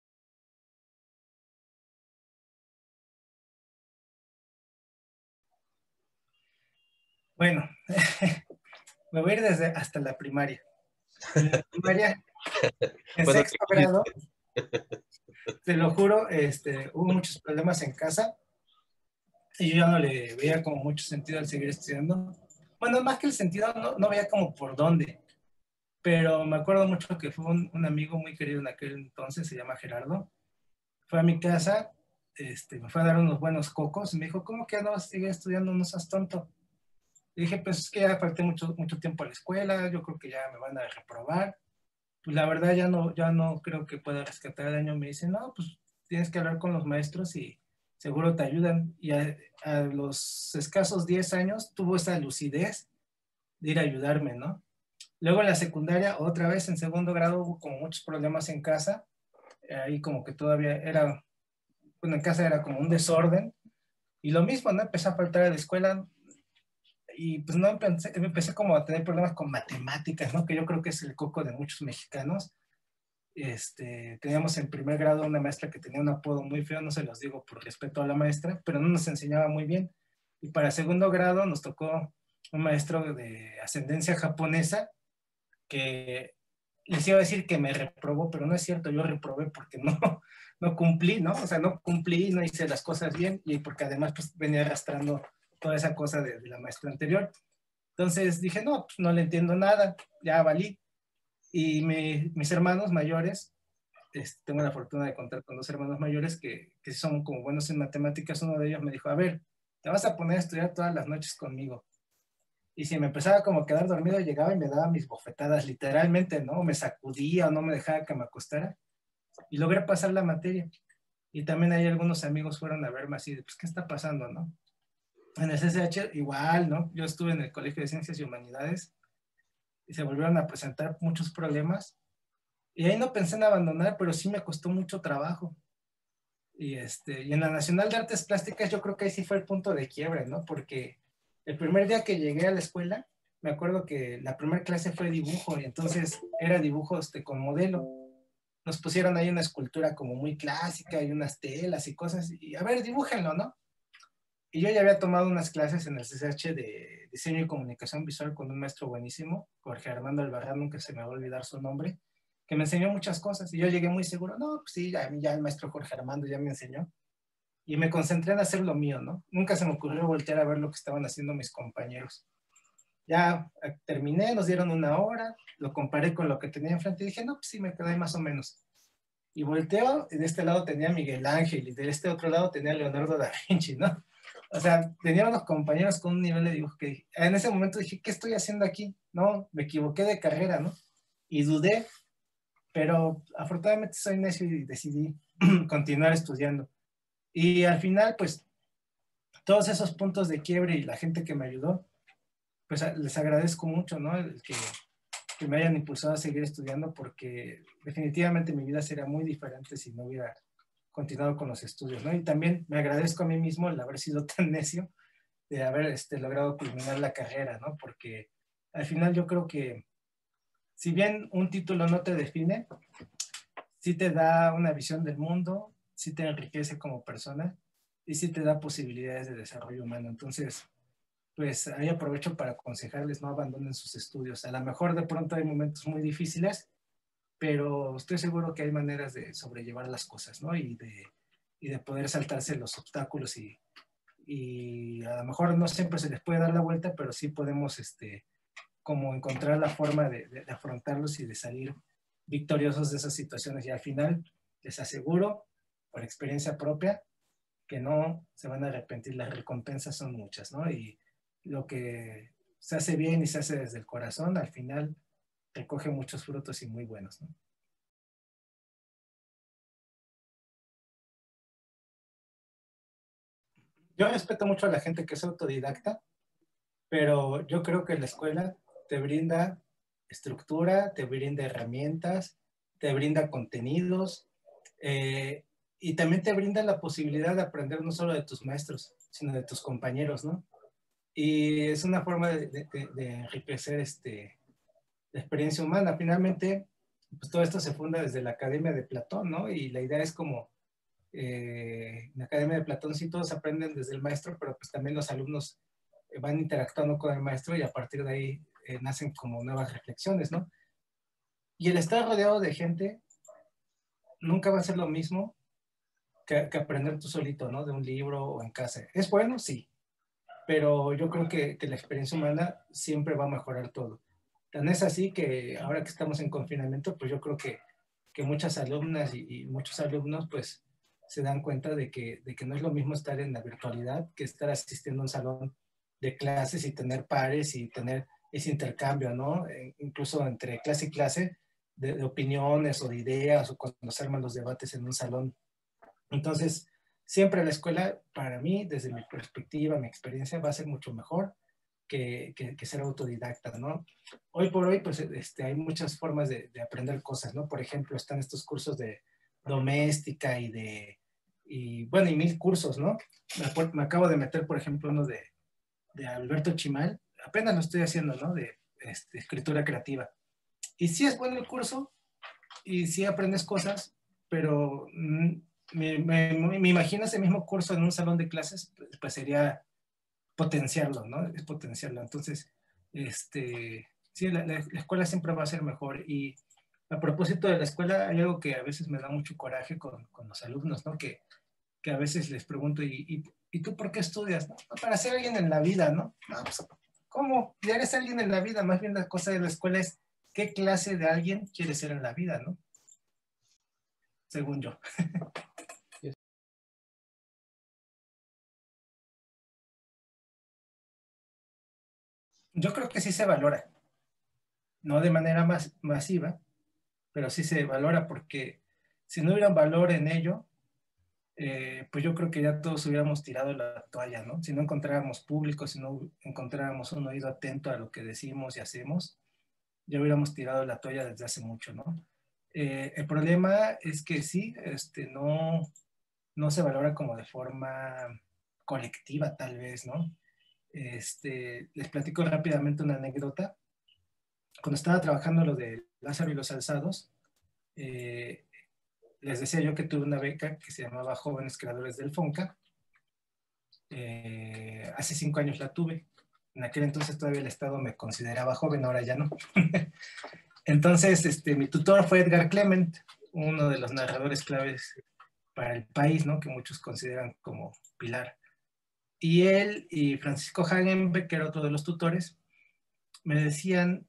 Bueno, me voy a ir hasta la primaria. En la primaria, en Bueno, sexto grado, te lo juro, hubo muchos problemas en casa y yo ya no le veía como mucho sentido al seguir estudiando. Bueno, más que el sentido, no veía como por dónde, pero me acuerdo mucho que fue un amigo muy querido en aquel entonces, se llama Gerardo, fue a mi casa, me fue a dar unos buenos cocos y me dijo, ¿cómo que no vas a seguir estudiando? No seas tonto. Y dije, pues es que ya falté mucho, mucho tiempo a la escuela, yo creo que ya me van a reprobar. Pues la verdad ya no creo que pueda rescatar el año. Me dicen, no, pues tienes que hablar con los maestros y seguro te ayudan. Y a los escasos 10 años tuvo esa lucidez de ir a ayudarme, ¿no? Luego en la secundaria, otra vez en segundo grado, hubo como muchos problemas en casa. Ahí como que todavía era, bueno, en casa era como un desorden. Y lo mismo, ¿no? Empecé a faltar a la escuela y pues no empecé como a tener problemas con matemáticas, ¿no? Que yo creo que es el coco de muchos mexicanos. Teníamos en primer grado una maestra que tenía un apodo muy feo, no se los digo por respeto a la maestra, pero no nos enseñaba muy bien. Y para segundo grado nos tocó un maestro de ascendencia japonesa que les iba a decir que me reprobó, pero no es cierto, yo reprobé porque no cumplí, ¿no? O sea, no cumplí, no hice las cosas bien y porque además pues venía arrastrando toda esa cosa de la maestra anterior. Entonces dije, no, pues no le entiendo nada, ya valí. Y mis hermanos mayores, tengo la fortuna de contar con dos hermanos mayores que son como buenos en matemáticas. Uno de ellos me dijo, a ver, te vas a poner a estudiar todas las noches conmigo. Y si me empezaba como a quedar dormido, llegaba y me daba mis bofetadas, literalmente, ¿no? Me sacudía o no me dejaba que me acostara. Y logré pasar la materia. Y también ahí algunos amigos fueron a verme así de, pues, ¿qué está pasando, no? En el CCH igual, ¿no? Yo estuve en el Colegio de Ciencias y Humanidades y se volvieron a presentar muchos problemas. Y ahí no pensé en abandonar, pero sí me costó mucho trabajo. Y en la Nacional de Artes Plásticas yo creo que ahí sí fue el punto de quiebre, ¿no? Porque el primer día que llegué a la escuela, me acuerdo que la primera clase fue dibujo, y entonces era dibujo con modelo. Nos pusieron ahí una escultura como muy clásica y unas telas y cosas, y a ver, dibújenlo, ¿no? Y yo ya había tomado unas clases en el CCH de diseño y comunicación visual con un maestro buenísimo, Jorge Armando Albarrán, nunca se me va a olvidar su nombre, que me enseñó muchas cosas. Y yo llegué muy seguro, no, pues sí, ya el maestro Jorge Armando ya me enseñó. Y me concentré en hacer lo mío, ¿no? Nunca se me ocurrió voltear a ver lo que estaban haciendo mis compañeros. Ya terminé, nos dieron una hora, lo comparé con lo que tenía enfrente y dije, no, pues sí, me quedé más o menos. Y volteo, y de este lado tenía Miguel Ángel y de este otro lado tenía Leonardo da Vinci, ¿no? O sea, tenía unos compañeros con un nivel de dibujo que en ese momento dije, ¿qué estoy haciendo aquí? No, me equivoqué de carrera, ¿no? Y dudé, pero afortunadamente soy necio y decidí continuar estudiando. Y al final, pues, todos esos puntos de quiebre y la gente que me ayudó, pues les agradezco mucho, ¿no? Que me hayan impulsado a seguir estudiando porque definitivamente mi vida sería muy diferente si no hubiera continuado con los estudios, ¿no? Y también me agradezco a mí mismo el haber sido tan necio de haber logrado culminar la carrera, ¿no? Porque al final yo creo que si bien un título no te define, sí te da una visión del mundo, sí te enriquece como persona y sí te da posibilidades de desarrollo humano. Entonces, pues ahí aprovecho para aconsejarles no abandonen sus estudios. A lo mejor de pronto hay momentos muy difíciles, pero estoy seguro que hay maneras de sobrellevar las cosas, ¿no? Y de poder saltarse los obstáculos y a lo mejor no siempre se les puede dar la vuelta, pero sí podemos como encontrar la forma de afrontarlos y de salir victoriosos de esas situaciones. Y al final les aseguro, por experiencia propia, que no se van a arrepentir, las recompensas son muchas, ¿no? Y lo que se hace bien y se hace desde el corazón, al final recoge muchos frutos y muy buenos, ¿no? Yo respeto mucho a la gente que es autodidacta, pero yo creo que la escuela te brinda estructura, te brinda herramientas, te brinda contenidos eh, y también te brinda la posibilidad de aprender no solo de tus maestros, sino de tus compañeros, ¿no? Y es una forma de enriquecer la experiencia humana. Finalmente, pues todo esto se funda desde la Academia de Platón, ¿no? Y la idea es como en la Academia de Platón sí todos aprenden desde el maestro, pero pues también los alumnos van interactuando con el maestro y a partir de ahí nacen como nuevas reflexiones, ¿no? Y el estar rodeado de gente nunca va a ser lo mismo que aprender tú solito, ¿no? De un libro o en casa. ¿Es bueno? Sí, pero yo creo que la experiencia humana siempre va a mejorar todo. Tan es así que ahora que estamos en confinamiento, pues yo creo que muchas alumnas y muchos alumnos pues se dan cuenta de que no es lo mismo estar en la virtualidad que estar asistiendo a un salón de clases y tener pares y tener ese intercambio, ¿no? Incluso entre clase y clase de opiniones o de ideas o cuando se arman los debates en un salón. Entonces, siempre la escuela, para mí, desde mi perspectiva, mi experiencia, va a ser mucho mejor que ser autodidacta, ¿no? Hoy por hoy, pues, hay muchas formas de aprender cosas, ¿no? Por ejemplo, están estos cursos de doméstica y bueno, y mil cursos, ¿no? Me acabo de meter, por ejemplo, uno de Alberto Chimal, apenas lo estoy haciendo, ¿no? De escritura creativa. Y sí es bueno el curso, y sí aprendes cosas, pero me imagino ese mismo curso en un salón de clases, pues sería potenciarlo, ¿no? Es potenciarlo. Entonces, sí, la escuela siempre va a ser mejor. Y a propósito de la escuela, hay algo que a veces me da mucho coraje con los alumnos, ¿no? Que a veces les pregunto, ¿y tú por qué estudias? ¿No? Para ser alguien en la vida, ¿no? No, pues, ¿cómo? Ya eres alguien en la vida. Más bien la cosa de la escuela es qué clase de alguien quieres ser en la vida, ¿no? Según yo. Yo creo que sí se valora, no de manera más masiva, pero sí se valora porque si no hubiera un valor en ello, pues yo creo que ya todos hubiéramos tirado la toalla, ¿no? Si no encontráramos público, si no encontráramos un oído atento a lo que decimos y hacemos, ya hubiéramos tirado la toalla desde hace mucho, ¿no? El problema es que sí, no se valora como de forma colectiva, tal vez, ¿no? Les platico rápidamente una anécdota. Cuando estaba trabajando lo de Lázaro y los Alzados, eh, les decía yo que tuve una beca que se llamaba Jóvenes Creadores del FONCA. Hace 5 años la tuve. En aquel entonces todavía el Estado me consideraba joven, ahora ya no. Entonces, mi tutor fue Edgar Clement, uno de los narradores claves para el país, ¿no? Que muchos consideran como pilar. Y él y Francisco Hagenbeck, que era otro de los tutores, me decían,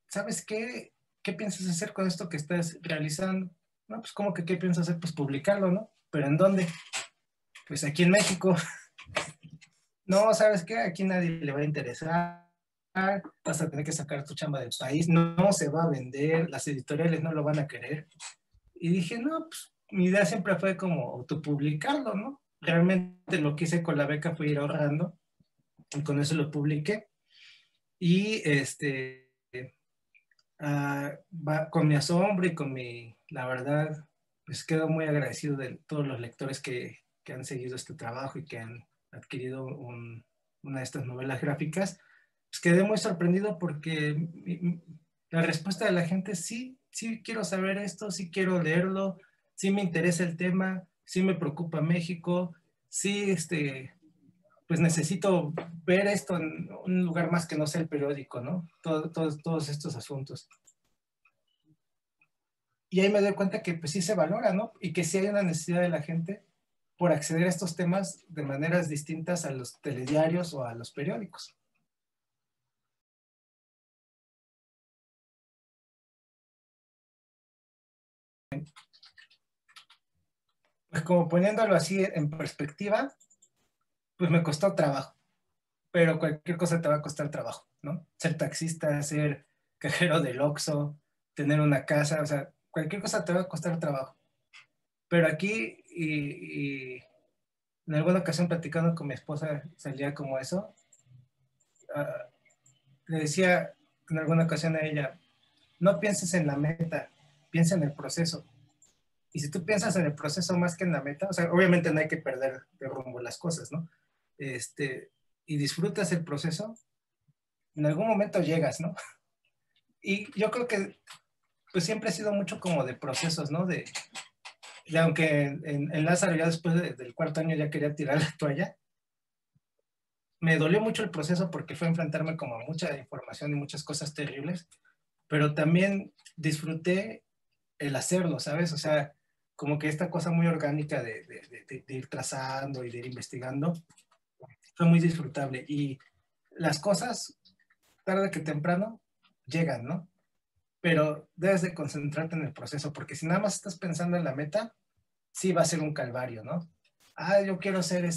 ¿sabes qué? ¿Qué piensas hacer con esto que estás realizando? No, pues ¿cómo que qué piensas hacer? Pues publicarlo, ¿no? ¿Pero en dónde? Pues aquí en México. No, ¿sabes qué? Aquí nadie le va a interesar, vas a tener que sacar tu chamba del país, no se va a vender, las editoriales no lo van a querer. Y dije, no, pues mi idea siempre fue como autopublicarlo, ¿no? Realmente lo que hice con la beca fue ir ahorrando y con eso lo publiqué. Y con mi asombro y la verdad, pues quedo muy agradecido de todos los lectores que han seguido este trabajo y que han adquirido una de estas novelas gráficas. Pues quedé muy sorprendido porque la respuesta de la gente, sí, sí quiero saber esto, sí quiero leerlo, sí me interesa el tema, sí me preocupa México, sí, pues necesito ver esto en un lugar más que no sea el periódico, ¿no? Todos estos asuntos. Y ahí me doy cuenta que pues sí se valora, ¿no? Y que sí hay una necesidad de la gente por acceder a estos temas de maneras distintas a los telediarios o a los periódicos. Pues como poniéndolo así en perspectiva, pues me costó trabajo, pero cualquier cosa te va a costar trabajo, ¿no? Ser taxista, ser cajero del Oxxo, tener una casa, o sea, cualquier cosa te va a costar trabajo. Pero aquí, y en alguna ocasión platicando con mi esposa, salía como eso, le decía en alguna ocasión a ella, no pienses en la meta, piensa en el proceso. Y si tú piensas en el proceso más que en la meta, o sea, obviamente no hay que perder de rumbo las cosas, ¿no? Y disfrutas el proceso, en algún momento llegas, ¿no? Y yo creo que pues siempre ha sido mucho como de procesos, ¿no? Aunque en Lázaro ya después del cuarto año ya quería tirar la toalla, me dolió mucho el proceso porque fue enfrentarme como a mucha información y muchas cosas terribles, pero también disfruté el hacerlo, ¿sabes? O sea, como que esta cosa muy orgánica de ir trazando y de ir investigando fue muy disfrutable. Y las cosas, tarde que temprano, llegan, ¿no? Pero debes de concentrarte en el proceso, porque si nada más estás pensando en la meta, sí va a ser un calvario, ¿no? Yo quiero ser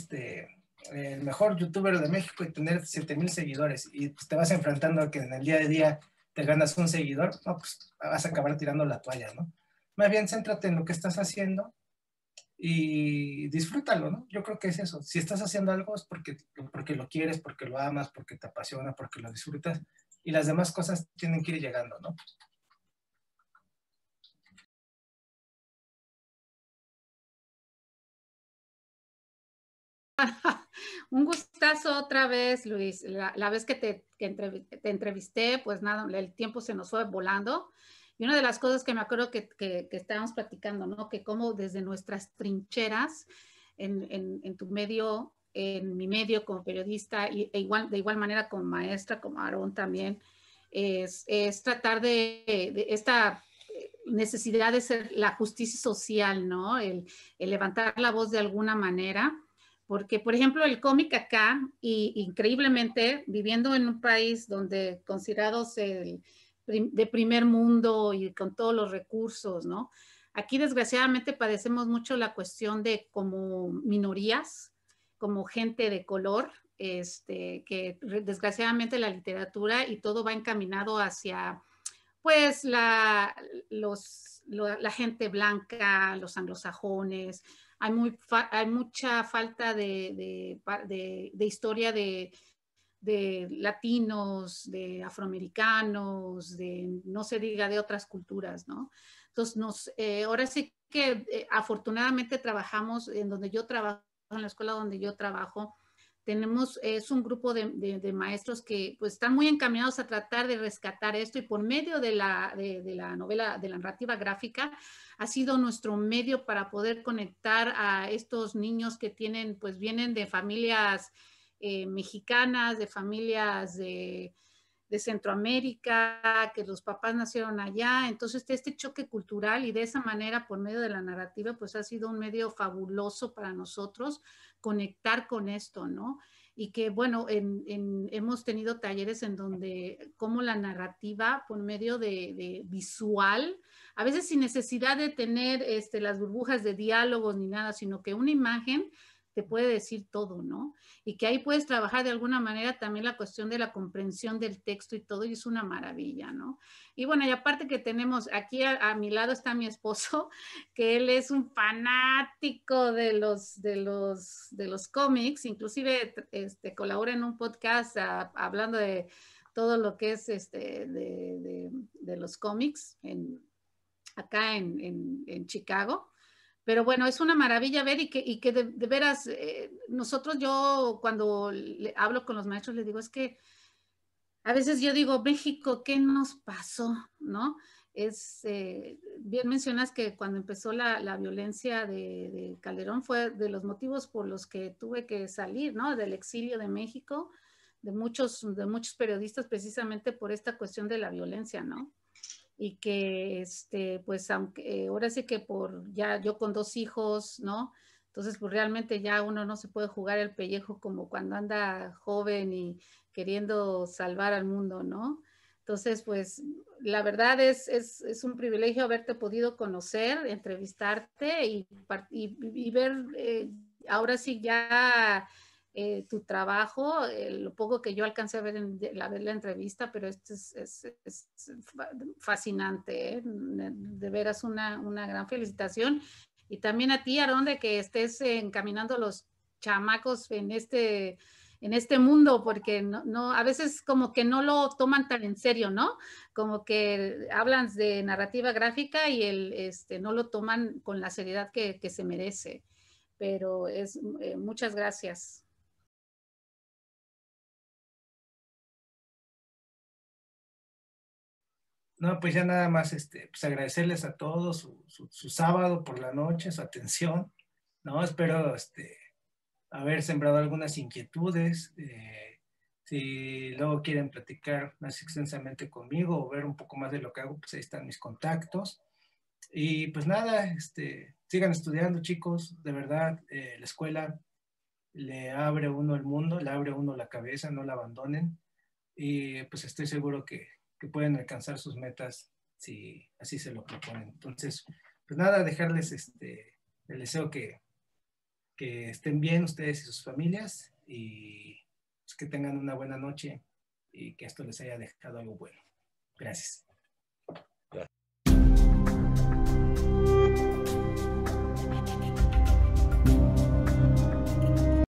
el mejor youtuber de México y tener 7,000 seguidores, y pues te vas enfrentando a que en el día de día te ganas un seguidor, no, pues vas a acabar tirando la toalla, ¿no? Más bien, céntrate en lo que estás haciendo y disfrútalo, ¿no? Yo creo que es eso. Si estás haciendo algo es porque lo quieres, porque lo amas, porque te apasiona, porque lo disfrutas, y las demás cosas tienen que ir llegando, ¿no? Un gustazo otra vez, Luis. La vez que te entrevisté, pues nada, el tiempo se nos fue volando. Y una de las cosas que me acuerdo que estábamos platicando, ¿no? Que como desde nuestras trincheras en tu medio, en mi medio como periodista, de igual manera como maestra, como Aarón también, es tratar de esta necesidad de ser la justicia social, ¿no? El levantar la voz de alguna manera. Porque, por ejemplo, el cómic acá, y increíblemente, viviendo en un país donde considerados de primer mundo y con todos los recursos, ¿no? Aquí, desgraciadamente, padecemos mucho la cuestión de como minorías, como gente de color, que desgraciadamente la literatura y todo va encaminado hacia, pues, la gente blanca, los anglosajones. Hay mucha falta de historia de latinos, de afroamericanos, no se diga de otras culturas, ¿no? Entonces, ahora sí que afortunadamente trabajamos en donde yo trabajo, en la escuela donde yo trabajo, es un grupo de maestros que pues están muy encaminados a tratar de rescatar esto, y por medio de la novela, de la narrativa gráfica, ha sido nuestro medio para poder conectar a estos niños que pues vienen de familias mexicanas, de familias de Centroamérica, que los papás nacieron allá. Entonces, este choque cultural, y de esa manera, por medio de la narrativa, pues ha sido un medio fabuloso para nosotros conectar con esto, ¿no? Y que, bueno, hemos tenido talleres en donde, como la narrativa, por medio de visual, a veces sin necesidad de tener las burbujas de diálogos ni nada, sino que una imagen te puede decir todo, ¿no? Y que ahí puedes trabajar de alguna manera también la cuestión de la comprensión del texto y todo, y es una maravilla, ¿no? Y bueno, y aparte que tenemos, aquí a mi lado está mi esposo, que él es un fanático de los cómics, inclusive colabora en un podcast hablando de todo lo que es de los cómics acá en Chicago. Pero bueno, es una maravilla ver, y que de veras, nosotros, yo cuando hablo con los maestros les digo, es que a veces yo digo, México, ¿qué nos pasó? ¿No? Bien mencionas que cuando empezó la violencia de Calderón fue de los motivos por los que tuve que salir, ¿no? Del exilio de México, de muchos periodistas, precisamente por esta cuestión de la violencia, ¿no? Y que, pues, aunque ahora sí que ya yo con 2 hijos, ¿no? Entonces, pues realmente ya uno no se puede jugar el pellejo como cuando anda joven y queriendo salvar al mundo, ¿no? Entonces, pues, la verdad es un privilegio haberte podido conocer, entrevistarte y ver, ahora sí ya tu trabajo, lo poco que yo alcancé a ver la entrevista, pero esto es fascinante, ¿eh? De veras una gran felicitación. Y también a ti, Aarón, de que estés encaminando a los chamacos en este mundo, porque a veces como que no lo toman tan en serio, ¿no? Como que hablan de narrativa gráfica y no lo toman con la seriedad que se merece. Pero muchas gracias. No, pues ya nada más, pues agradecerles a todos su sábado por la noche, su atención, ¿no? Espero, haber sembrado algunas inquietudes. Si luego quieren platicar más extensamente conmigo o ver un poco más de lo que hago, pues ahí están mis contactos. Y pues nada, sigan estudiando, chicos, de verdad, la escuela le abre a uno el mundo, le abre a uno la cabeza, no la abandonen. Y pues estoy seguro que pueden alcanzar sus metas si así se lo proponen. Entonces, pues nada, dejarles el deseo que estén bien ustedes y sus familias, y pues que tengan una buena noche y que esto les haya dejado algo bueno. Gracias.